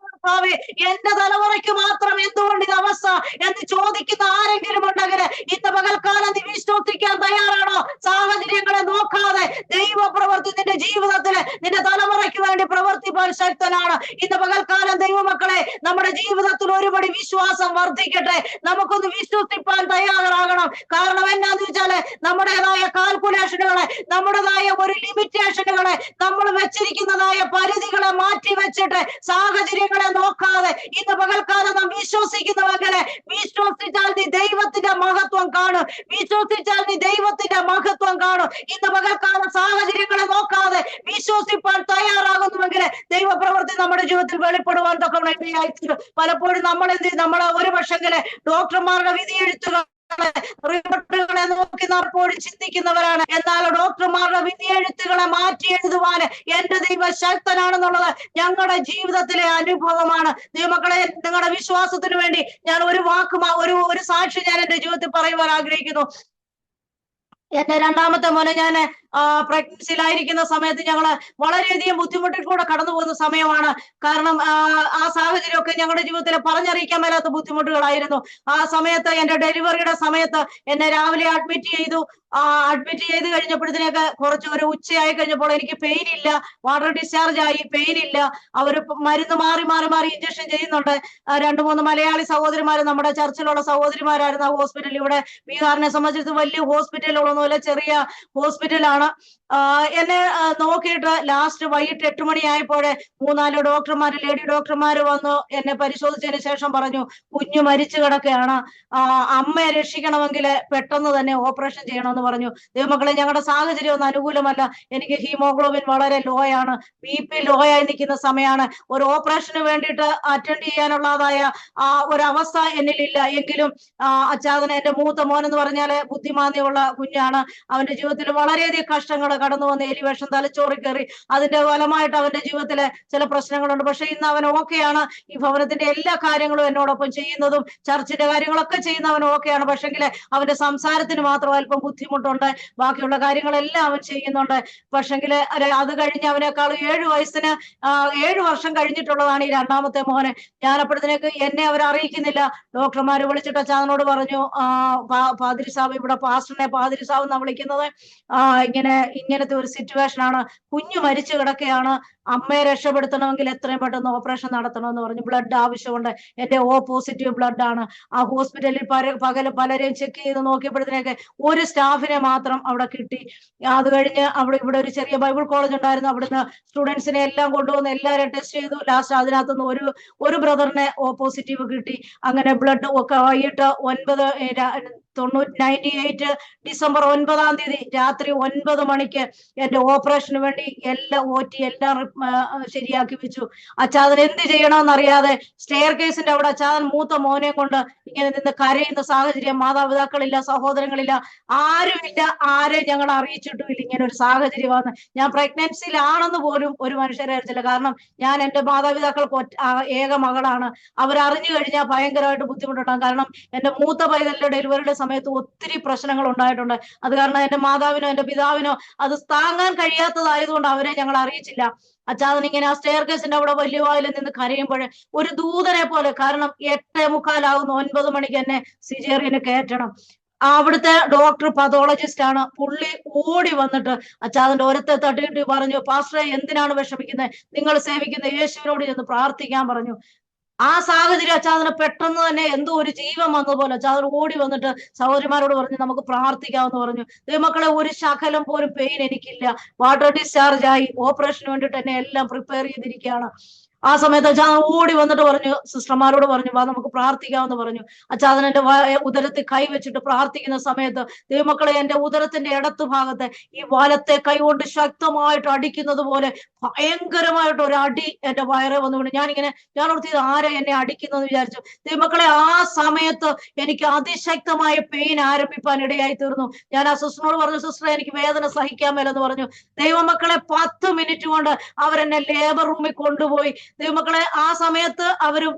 കർത്താവേ, എന്റെ തലമുറയ്ക്ക് മാത്രം എന്തുകൊണ്ട് ഇത് അവസ്ഥ എന്ന് ചോദിക്കുന്ന ആരെങ്കിലും ഉണ്ടെങ്കിൽ ഇന്ന് പകൽക്കാലം നീ വിശ്വസിക്കാൻ തയ്യാറാണോ? സാഹചര്യങ്ങളെ നോക്കാതെ ദൈവപ്രവൃത്തി നിന്റെ ജീവിതത്തിൽ, നിന്റെ തലമുറയ്ക്ക് വേണ്ടി പ്രവർത്തിപ്പാൻ ശക്തനാണ്. ഇന്ന് പകൽക്കാലം ദൈവമക്കളെ, നമ്മുടെ ജീവിതത്തിൽ ഒരുപടി വിശ്വാസം വർദ്ധിക്കട്ടെ. നമുക്കൊന്ന് വിശ്വസിപ്പാൻ തയ്യാറാകണം. കാരണം എന്നാന്ന് വെച്ചാല് നമ്മുടേതായ കാൽക്കുലേഷനുകളെ, നമ്മുടേതായ ഒരു ലിമിറ്റേഷനുകളെ, നമ്മൾ വെച്ചിരിക്കുന്നതായ പരിധികളെ മാറ്റി വെച്ചിട്ട് സാഹചര്യങ്ങളെ നോക്കാതെ ഇന്ന് പകൽക്കാലം നാം വിശ്വസിക്കുന്നുവെങ്കിൽ, വിശ്വസിച്ചാൽ നീ ദൈവത്തിന്റെ മഹത്വം കാണും. വിശ്വസിച്ചാൽ നീ ദൈവത്തിന്റെ മഹത്വം കാണും. ഇന്ന് പകൽക്കാലം സാഹചര്യങ്ങളെ നോക്കാതെ വിശ്വസിപ്പാൻ തയ്യാറാകുന്നുവെങ്കിൽ ദൈവപ്രവൃത്തി നമ്മുടെ ജീവിതത്തിൽ വെളിപ്പെടുവാൻ തൊക്കെ ഇടയായിത്തീരും. പലപ്പോഴും നമ്മൾ ഒരു പക്ഷെങ്കില് ഡോക്ടർമാരുടെ വിധിയെഴുത്തുകൾ റിപ്പോർട്ടുകളെ നോക്കി നമ്മോട് ചിന്തിക്കുന്നവരാണ്. എന്നാൽ ഡോക്ടർമാരുടെ വിധിയെഴുത്തുകളെ മാറ്റി എഴുതുവാൻ എന്റെ ദൈവം ശക്തനാണെന്നുള്ളത് ഞങ്ങളുടെ ജീവിതത്തിലെ അനുഭവമാണ്. ദൈവമക്കളെ, നിങ്ങളുടെ വിശ്വാസത്തിന് വേണ്ടി ഞാൻ ഒരു ഒരു സാക്ഷി ഞാൻ എന്റെ ജീവിതത്തിൽ പറയുവാൻ ആഗ്രഹിക്കുന്നു. എന്റെ രണ്ടാമത്തെ മോനെ ഞാൻ പ്രഗ്നൻസിയിലായിരിക്കുന്ന സമയത്ത് ഞങ്ങള് വളരെയധികം ബുദ്ധിമുട്ടിൽ കൂടെ കടന്നു പോകുന്ന സമയമാണ്. കാരണം ആ സാഹചര്യമൊക്കെ ഞങ്ങളുടെ ജീവിതത്തിൽ പറഞ്ഞറിയിക്കാൻ മേലാത്ത ബുദ്ധിമുട്ടുകളായിരുന്നു. ആ സമയത്ത് എന്റെ ഡെലിവറിയുടെ സമയത്ത് എന്നെ രാവിലെ അഡ്മിറ്റ് ചെയ്ത് കഴിഞ്ഞപ്പോഴത്തേക്ക് ഒരു ഉച്ചയായി കഴിഞ്ഞപ്പോൾ എനിക്ക് പെയിൻ ഇല്ല, വാട്ടർ ഡിസ്ചാർജ് ആയി, പെയിൻ ഇല്ല. അവര് മരുന്ന് മാറി ഇഞ്ചക്ഷൻ ചെയ്യുന്നുണ്ട്. 2-3 മലയാളി സഹോദരിമാര്, നമ്മുടെ ചർച്ചിലുള്ള സഹോദരിമാരായിരുന്നു ആ ഹോസ്പിറ്റലിൽ. ഇവിടെ ബീഹാറിനെ സംബന്ധിച്ച് വലിയ ഹോസ്പിറ്റലുകളൊന്നുമില്ല, ചെറിയ ഹോസ്പിറ്റലാണ്. എന്നെ നോക്കിയിട്ട് ലാസ്റ്റ് വൈകിട്ട് 8 മണിയായപ്പോഴേ 3-4 ഡോക്ടർമാര്, ലേഡി ഡോക്ടർമാര് വന്നു എന്നെ പരിശോധിച്ചതിന് ശേഷം പറഞ്ഞു, കുഞ്ഞു മരിച്ചു കിടക്കുകയാണ്, അമ്മയെ രക്ഷിക്കണമെങ്കിൽ പെട്ടെന്ന് തന്നെ ഓപ്പറേഷൻ ചെയ്യണമെന്ന് പറഞ്ഞു. ദൈവമക്കളെ, ഞങ്ങളുടെ സാഹചര്യം ഒന്നും അനുകൂലമല്ല. എനിക്ക് ഹീമോഗ്ലോബിൻ വളരെ ലോ ആണ്, BP ലോ ആയി നിൽക്കുന്ന സമയമാണ്. ഒരു ഓപ്പറേഷന് വേണ്ടിയിട്ട് അറ്റൻഡ് ചെയ്യാനുള്ളതായ ഒരവസ്ഥ എന്നിലില്ല. എങ്കിലും അച്ചാതന, എന്റെ മൂത്ത മോനെന്ന് പറഞ്ഞാല് ബുദ്ധിമാന്യമുള്ള കുഞ്ഞാണ്. അവന്റെ ജീവിതത്തിൽ വളരെയധികം കഷ്ടങ്ങൾ കടന്നു വന്ന് എലിവേഷം തലച്ചോറി കയറി. അതിന്റെ ഫലമായിട്ട് അവന്റെ ജീവിതത്തിലെ ചില പ്രശ്നങ്ങളുണ്ട്. പക്ഷെ ഇന്ന് അവൻ ഓക്കെയാണ്. ഈ ഭവനത്തിന്റെ എല്ലാ കാര്യങ്ങളും എന്നോടൊപ്പം ചെയ്യുന്നതും ചർച്ചിന്റെ കാര്യങ്ങളൊക്കെ ചെയ്യുന്ന അവൻ ഓക്കെയാണ്. പക്ഷെങ്കിൽ അവന്റെ സംസാരത്തിന് മാത്രം അല്പം ബുദ്ധിമുട്ടുണ്ട്. ബാക്കിയുള്ള കാര്യങ്ങളെല്ലാം അവൻ ചെയ്യുന്നുണ്ട്. പക്ഷെങ്കിൽ അത് കഴിഞ്ഞ് അവനേക്കാൾ 7 വർഷം കഴിഞ്ഞിട്ടുള്ളതാണ് ഈ രണ്ടാമത്തെ മോനെ. ഞാനപ്പോഴത്തേക്ക് എന്നെ അവർ അറിയിക്കുന്നില്ല. ഡോക്ടർമാര് വിളിച്ചിട്ട് അച്ചാനോട് പറഞ്ഞു, പാതിരി സാബ്, ഇവിടെ പാസ്റ്ററിനെ പാതിരി സാബ് എന്നാ വിളിക്കുന്നത്, ഇങ്ങനത്തെ ഒരു സിറ്റുവേഷൻ ആണ്, കുഞ്ഞു മരിച്ചു കിടക്കുകയാണ്, അമ്മയെ രക്ഷപ്പെടുത്തണമെങ്കിൽ എത്രയും പെട്ടെന്ന് ഓപ്പറേഷൻ നടത്തണമെന്ന് പറഞ്ഞു. ബ്ലഡ് ആവശ്യമുണ്ട്, എന്റെ പോസിറ്റീവ് ബ്ലഡ് ആണ്. ആ ഹോസ്പിറ്റലിൽ പകല് പലരെയും ചെക്ക് ചെയ്ത് നോക്കിയപ്പോഴത്തേക്ക് ഒരു സ്റ്റാഫിനെ മാത്രം അവിടെ കിട്ടി. അത് കഴിഞ്ഞ് ഇവിടെ ഒരു ചെറിയ ബൈബിൾ കോളേജ് ഉണ്ടായിരുന്നു, അവിടുന്ന് സ്റ്റുഡൻസിനെ എല്ലാം കൊണ്ടുവന്ന് എല്ലാവരെയും ടെസ്റ്റ് ചെയ്തു. ലാസ്റ്റ് അതിനകത്തുനിന്ന് ഒരു ബ്രദറിനെ പോസിറ്റീവ് കിട്ടി. അങ്ങനെ ബ്ലഡ് ഒക്കെ വൈകിട്ട് 98 ഡിസംബർ 9-ാം തീയതി രാത്രി 9 മണിക്ക് എന്റെ ഓപ്പറേഷന് വേണ്ടി എല്ലാം ശരിയാക്കി വെച്ചു. അച്ചാതൻ എന്ത് ചെയ്യണമെന്നറിയാതെ സ്റ്റെയർ കേസിന്റെ അവിടെ അച്ചാതൻ മൂത്ത മോനെ കൊണ്ട് ഇങ്ങനെ നിന്ന് കരയുന്ന സാഹചര്യം. മാതാപിതാക്കളില്ല, സഹോദരങ്ങളില്ല, ആരുമില്ല, ആരെ ഞങ്ങൾ അറിയിച്ചിട്ടുമില്ല ഇങ്ങനെ ഒരു സാഹചര്യമാണ്. ഞാൻ പ്രഗ്നൻസിയിലാണെന്ന് പോലും ഒരു മനുഷ്യരെ അറിയിച്ചില്ല. കാരണം ഞാൻ എന്റെ മാതാപിതാക്കൾക്ക് ഏക മകളാണ്. അവരറിഞ്ഞു കഴിഞ്ഞാൽ ഭയങ്കരമായിട്ട് ബുദ്ധിമുട്ടുണ്ടാകും. കാരണം എന്റെ മൂത്ത പൈതലിന്റെ ഡെലിവറിയുടെ സമയത്ത് ഒത്തിരി പ്രശ്നങ്ങൾ ഉണ്ടായിട്ടുണ്ട്. അത് കാരണം എന്റെ മാതാവിനോ എന്റെ പിതാവിനോ അത് താങ്ങാൻ കഴിയാത്തതായതുകൊണ്ട് അവരെ ഞങ്ങൾ അറിയിച്ചില്ല. അച്ചാതൻ ഇങ്ങനെ ആ സ്റ്റെയർ കേസിന്റെ അവിടെ വലിയ വായിൽ നിന്ന് കരയുമ്പോൾ ഒരു ദൂതനെ പോലെ, കാരണം 8:45 9 മണിക്ക് എന്നെ സിജേറിയന് കയറ്റണം. അവിടുത്തെ ഡോക്ടർ പതോളജിസ്റ്റ് ആണ്. പുള്ളി ഓടി വന്നിട്ട് അച്ചാതന്റെ ഓരത്തെ തട്ടിയിട്ട് പറഞ്ഞു, പാസ്റ്ററെ എന്തിനാണ് വിഷമിക്കുന്നത്, നിങ്ങൾ സേവിക്കുന്ന യേശുവിനോട് ചെന്ന് പ്രാർത്ഥിക്കാൻ പറഞ്ഞു. ആ സാഹചര്യം അച്ചാതന് പെട്ടെന്ന് തന്നെ എന്തോ ഒരു ജീവൻ വന്നതുപോലെ അച്ചാതൻ ഓടി വന്നിട്ട് സഹോദരിമാരോട് പറഞ്ഞു, നമുക്ക് പ്രാർത്ഥിക്കാമെന്ന് പറഞ്ഞു. ദൈവമക്കളെ, ഒരു ശകലം പോലും പെയിൻ എനിക്കില്ല. വാട്ടർ ഡിസ്ചാർജ് ആയി, ഓപ്പറേഷന് വേണ്ടിയിട്ട് എന്നെ എല്ലാം പ്രിപ്പയർ ചെയ്തിരിക്കുകയാണ്. ആ സമയത്ത് അച്ഛാ ഓടി വന്നിട്ട് പറഞ്ഞു, സിസ്റ്റർമാരോട് പറഞ്ഞു, വാ നമുക്ക് പ്രാർത്ഥിക്കാമെന്ന് പറഞ്ഞു. അച്ഛാ അതിനെന്റെ ഉദരത്തിൽ കൈ വെച്ചിട്ട് പ്രാർത്ഥിക്കുന്ന സമയത്ത് ദൈവമക്കളെ എന്റെ ഉദരത്തിന്റെ ഇടത്തു ഭാഗത്തെ ഈ വലത്തെ കൈ കൊണ്ട് ശക്തമായിട്ട് അടിക്കുന്നത് പോലെ ഭയങ്കരമായിട്ട് ഒരു അടി എന്റെ വയറെ വന്നുകൊണ്ട് ഞാൻ ഓർത്തിയത് ആരെ എന്നെ അടിക്കുന്നതെന്ന് വിചാരിച്ചു. ദൈവമക്കളെ ആ സമയത്ത് എനിക്ക് അതിശക്തമായ പെയിൻ ആരംഭിക്കാൻ ഇടയായി തീർന്നു. ഞാൻ ആ സിസ്റ്ററിനോട് പറഞ്ഞു, സിസ്റ്ററെ എനിക്ക് വേദന സഹിക്കാൻ മേലെന്ന് പറഞ്ഞു. ദൈവമക്കളെ 10 മിനിറ്റ് കൊണ്ട് അവരെന്നെ ലേബർ റൂമിൽ കൊണ്ടുപോയി. ദൈവമക്കളെ ആ സമയത്ത്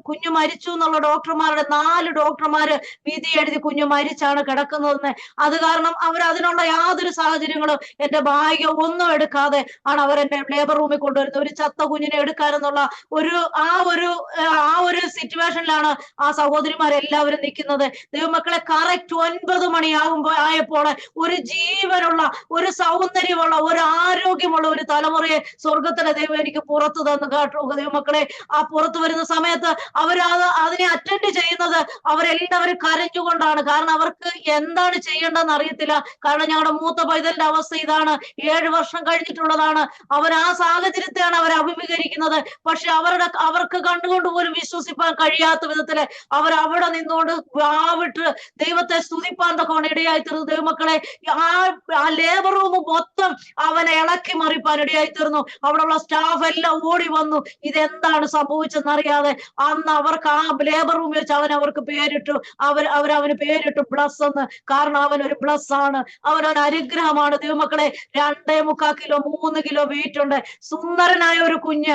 കുഞ്ഞു മരിച്ചു എന്നുള്ള ഡോക്ടർമാരുടെ 4 ഡോക്ടർമാര് വിധി എഴുതി കുഞ്ഞു മരിച്ചാണ് കിടക്കുന്നതെന്ന്. അത് കാരണം അതിനുള്ള യാതൊരു സാഹചര്യങ്ങളും എന്റെ ബാഗ് ഒന്നും എടുക്കാതെ ആണ് അവരെന്നെ ലേബർ റൂമിൽ കൊണ്ടുവരുന്നത്. ഒരു ചത്ത കുഞ്ഞിനെ എടുക്കാനെന്നുള്ള ആ ഒരു സിറ്റുവേഷനിലാണ് ആ സഹോദരിമാരെല്ലാവരും നിൽക്കുന്നത്. ദൈവമക്കളെ കറക്റ്റ് 9 ആയപ്പോൾ ഒരു ജീവനുള്ള, ഒരു സൗന്ദര്യമുള്ള, ഒരു ആരോഗ്യമുള്ള ഒരു തലമുറയെ സ്വർഗത്തിലെ ദൈവം എനിക്ക് പുറത്തു തന്നു കേട്ടോ. ദൈവമക്കളെ ആ പുറത്തു വരുന്ന സമയത്ത് അതിനെ അറ്റൻഡ് ചെയ്യുന്നത് അവരെല്ലാവരും കരഞ്ഞുകൊണ്ടാണ്. കാരണം അവർക്ക് എന്താണ് ചെയ്യേണ്ടതെന്ന് അറിയത്തില്ല. കാരണം ഞങ്ങളുടെ മൂത്ത പൈതലിന്റെ അവസ്ഥ ഇതാണ്, 7 വർഷം കഴിഞ്ഞിട്ടുള്ളതാണ്. ആ സാഹചര്യത്തെയാണ് അവർ അഭിമുഖീകരിക്കുന്നത്. പക്ഷെ അവർക്ക് കണ്ടുകൊണ്ട് പോലും വിശ്വസിപ്പാൻ കഴിയാത്ത വിധത്തില് അവിടെ നിന്നുകൊണ്ട് വാവിട്ട് ദൈവത്തെ സ്തുതിപ്പാൻ തൊക്കെ ഇടയായി തീർന്നു. ദൈവമക്കളെ ആ ലേബർ റൂം മൊത്തം അവനെ ഇളക്കി മറിപ്പാൻ ഇടയായി തീർന്നു. അവിടെയുള്ള സ്റ്റാഫ് എല്ലാം ഓടി വന്നു. ഇതെന്താണ് സംഭവിച്ചെന്നറിയാതെ അന്ന് അവർക്ക് ആ ലേബർ റൂമിൽ വെച്ച് അവർക്ക് പേരിട്ടു. അവന് പേരിട്ടു ബ്ലസ് എന്ന്. കാരണം അവൻ ഒരു ബ്ലസ് ആണ്, അവനൊരു അനുഗ്രഹമാണ്. ദൈവമക്കളെ 2.25 കിലോ 3 കിലോ വെയിറ്റ് ഉണ്ട്. സുന്ദരനായ ഒരു കുഞ്ഞ്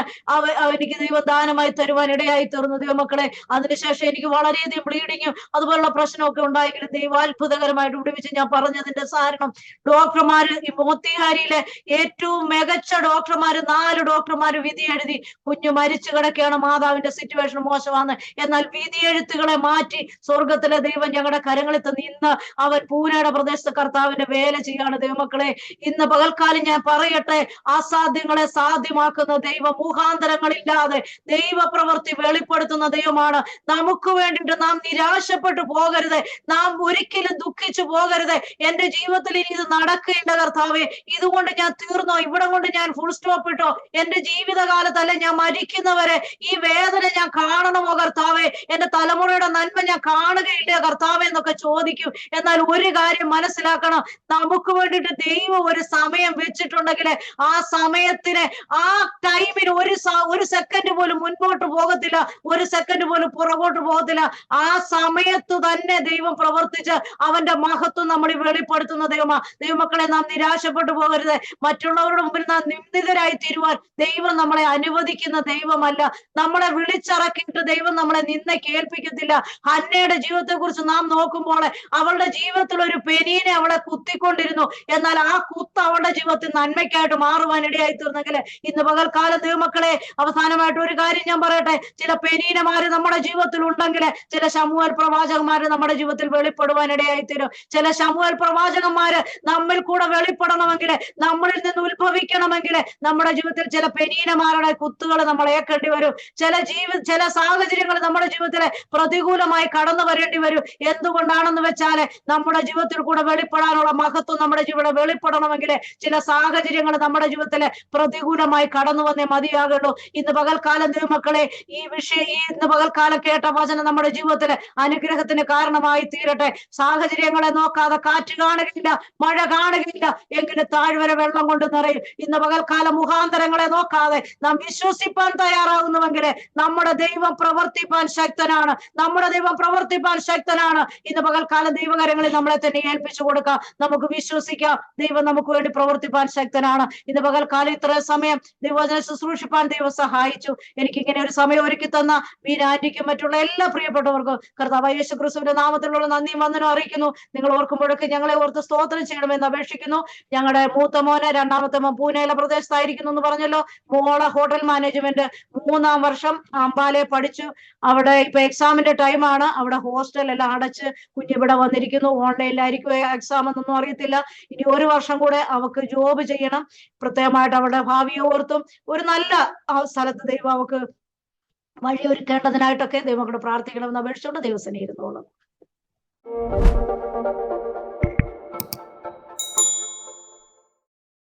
എനിക്ക് ദൈവം ദാനമായി തരുവാൻ ഇടയായി തീർന്നു. ദൈവമക്കളെ അതിനുശേഷം എനിക്ക് വളരെയധികം ബ്ലീഡിങ്ങും അതുപോലുള്ള പ്രശ്നമൊക്കെ ഉണ്ടായെങ്കിലും ദൈവം അത്ഭുതകരമായിട്ട് വിടുവിച്ച്. ഞാൻ പറഞ്ഞതിന്റെ കാരണം ഡോക്ടർമാര് ഈ മോത്തിഹാരിയിലെ ഏറ്റവും മികച്ച ഡോക്ടർമാര് 4 ഡോക്ടർമാര് വിധി എഴുതി കുഞ്ഞു മരിച്ചു കിടക്കുകയാണ്, മാതാവിന്റെ സിറ്റുവേഷൻ മോശമാണ്. എന്നാൽ വിധി എഴുത്തുകളെ മാറ്റി സ്വർഗത്തിലെ ദൈവം ഞങ്ങളുടെ കരങ്ങളിൽ നിന്ന് അവൻ പൂനെയുടെ പ്രദേശത്ത് കർത്താവിന്റെ വേല ചെയ്യാണ്. ദൈവമക്കളെ ഇന്ന് പകൽക്കാലം ഞാൻ പറയട്ടെ, അസാധ്യങ്ങളെ സാധ്യമാക്കുന്ന ദൈവം മുഖാന്തരങ്ങളില്ലാതെ ദൈവപ്രവൃത്തി വെളിപ്പെടുത്തുന്ന ദൈവമാണ്. നമുക്ക് വേണ്ടിയിട്ട് നാം നിരാശപ്പെട്ടു പോകരുത്, നാം ഒരിക്കലും ദുഃഖിച്ചു പോകരുത്. എന്റെ ജീവിതത്തിൽ ഇനി ഇത് നടക്കേണ്ട കർത്താവേ, ഇതുകൊണ്ട് ഞാൻ തീർന്നോ, ഇവിടെ കൊണ്ട് ഞാൻ ഫുൾ സ്റ്റോപ്പ് ഇട്ടോ, എന്റെ ജീവിതകാലത്തല്ല ഞാൻ മരിക്കുന്നവരെ ഈ വേദന ഞാൻ കാണണമോ കർത്താവേ, എന്റെ തലമുറയുടെ നന്മ ഞാൻ കാണുകയില്ല കർത്താവേ എന്നൊക്കെ ചോദിക്കും. എന്നാൽ ഒരു കാര്യം മനസ്സിലാക്കണം, നമുക്ക് വേണ്ടിയിട്ട് ദൈവം ഒരു സമയം വെച്ചിട്ടുണ്ടെങ്കിൽ ആ സമയത്തിന്, ആ ടൈമിന് ഒരു സെക്കൻഡ് പോലും മുൻപോട്ട് പോകത്തില്ല, ഒരു സെക്കൻഡ് പോലും പുറകോട്ട് പോകത്തില്ല. ആ സമയത്ത് തന്നെ ദൈവം പ്രവർത്തിച്ച് അവന്റെ മഹത്വം നമ്മൾ വെളിപ്പെടുത്തുന്ന ദൈവമാ. ദൈവമക്കളെ നാം നിരാശപ്പെട്ടു പോകരുത്. മറ്റുള്ളവരുടെ മുമ്പിൽ നാം നിന്ദിതരായി തീരുവാൻ ദൈവം നമ്മളെ അനുവദിക്കുന്ന ദൈവമല്ല. നമ്മളെ വിളിച്ചിറക്കിയിട്ട് ദൈവം നമ്മളെ കേൾപ്പിക്കത്തില്ല. ഹന്നയുടെ ജീവിതത്തെ കുറിച്ച് നാം നോക്കുമ്പോൾ അവളുടെ ജീവിതത്തിൽ ഒരു പെനീനെ അവളെ കുത്തിക്കൊണ്ടിരുന്നു. എന്നാൽ ആ കുത്ത് അവളുടെ ജീവിതത്തിൽ നന്മയ്ക്കായിട്ട് മാറുവാൻ ഇടയായി തീർന്നെങ്കിൽ ഇന്ന് പകൽക്കാലം ദൈവമക്കളെ അവസാനമായിട്ട് ഒരു കാര്യം ഞാൻ പറയട്ടെ, ചില പെനീനമാര് നമ്മുടെ ജീവിതത്തിൽ ഉണ്ടെങ്കിൽ ചില ശമൂവേൽ പ്രവാചകന്മാര് നമ്മുടെ ജീവിതത്തിൽ വെളിപ്പെടുവാൻ ഇടയായി തീരും. ചില ശമൂവേൽ പ്രവാചകന്മാര് നമ്മിൽ കൂടെ വെളിപ്പെടണമെങ്കിൽ, നമ്മളിൽ നിന്ന് ഉത്ഭവിക്കണമെങ്കിൽ നമ്മുടെ ജീവിതത്തിൽ ചില പെനീനമാരുടെ കുത്തുകൾ നമ്മൾ ഏൽക്കേണ്ടി വരും. ചില സാഹചര്യങ്ങൾ നമ്മുടെ ജീവിതത്തിൽ പ്രതികൂലമായി കടന്നു വരേണ്ടി വരും. എന്തുകൊണ്ടാണെന്ന് വെച്ചാൽ നമ്മുടെ ജീവിതത്തിൽ കൂടെ വെളിപ്പെടാനുള്ള മഹത്വം നമ്മുടെ ജീവിതം വെളിപ്പെടണമെങ്കിൽ ചില സാഹചര്യങ്ങൾ നമ്മുടെ ജീവിതത്തിൽ പ്രതികൂലമായി കടന്നു വന്നേ മതിയാകുള്ളൂ. ഇന്ന് പകൽക്കാലം ദൈവമക്കളെ ഇന്ന് പകൽക്കാലം കേട്ട വചനം നമ്മുടെ ജീവിതത്തിൽ അനുഗ്രഹത്തിന് കാരണമായി തീരട്ടെ. സാഹചര്യങ്ങളെ നോക്കാതെ കാറ്റ് കാണുകയില്ല, മഴ കാണുകയില്ല, എങ്കിലും താഴ്വര വെള്ളം കൊണ്ട് നിറയും. ഇന്ന് പകൽക്കാലം മുഖാന്തരങ്ങളെ നോക്കാതെ നാം വിശ്വസിപ്പാൻ തയ്യാറാകുന്നുവെങ്കിൽ നമ്മുടെ ദൈവം പ്രവർത്തിപ്പാൻ ശക്തനാണ്, നമ്മുടെ ദൈവം പ്രവർത്തിപ്പാൻ ശക്തനാണ്. ഇന്ന് പകൽക്കാലം ദൈവകരങ്ങളിൽ നമ്മളെ തന്നെ ഏൽപ്പിച്ചു കൊടുക്കാം. നമുക്ക് വിശ്വസിക്കാം, ദൈവം നമുക്ക് വേണ്ടി പ്രവർത്തിപ്പാൻ ശക്തനാണ്. ഇന്ന് പകൽക്കാലം ഇത്ര സമയം ദൈവവചനം ശുശ്രൂഷിപ്പാൻ ദൈവം സഹായിച്ചു. എനിക്കിങ്ങനെ ഒരു സമയം ഒരുക്കി തന്ന വീരാന്റിക്കും മറ്റുള്ള എല്ലാ പ്രിയപ്പെട്ടവർക്കും കർത്താവ് യേശു ക്രിസ്തുവിന്റെ നാമത്തിലുള്ള നന്ദിയും വന്ദനവും അറിയിക്കുന്നു. നിങ്ങൾ ഓർക്കുമ്പോഴൊക്കെ ഞങ്ങളെ ഓർത്ത് സ്തോത്രം ചെയ്യണമെന്ന് അപേക്ഷിക്കുന്നു. ഞങ്ങളുടെ മൂത്ത മോനെ, രണ്ടാമത്തെ മോൻ പൂനെയിലെ പ്രദേശത്തായിരിക്കുന്നു എന്ന് പറഞ്ഞല്ലോ. മോളെ ഹോട്ടൽ മാനേജ്മെന്റ് 3-ാം വർഷം അംബാലെ പഠിച്ചു. അവിടെ ഇപ്പൊ എക്സാമിന്റെ ടൈമാണ്. അവിടെ ഹോസ്റ്റൽ എല്ലാം അടച്ച് കുഞ്ഞിവിടെ വന്നിരിക്കുന്നു. ഓൺലൈനിലായിരിക്കും എക്സാം എന്നൊന്നും അറിയത്തില്ല. ഇനി 1 വർഷം കൂടെ അവക്ക് ജോബ് ചെയ്യണം. പ്രത്യേകമായിട്ട് അവളുടെ ഭാവിയെ ഓർത്തും ഒരു നല്ല സ്ഥലത്ത് ദൈവം അവക്ക് വഴിയൊരുക്കേണ്ടതിനായിട്ടൊക്കെ ദൈവം കൂടെ പ്രാർത്ഥിക്കണമെന്ന് അപേക്ഷിച്ചുകൊണ്ട് ദൈവസേന ഇരുന്നോളും.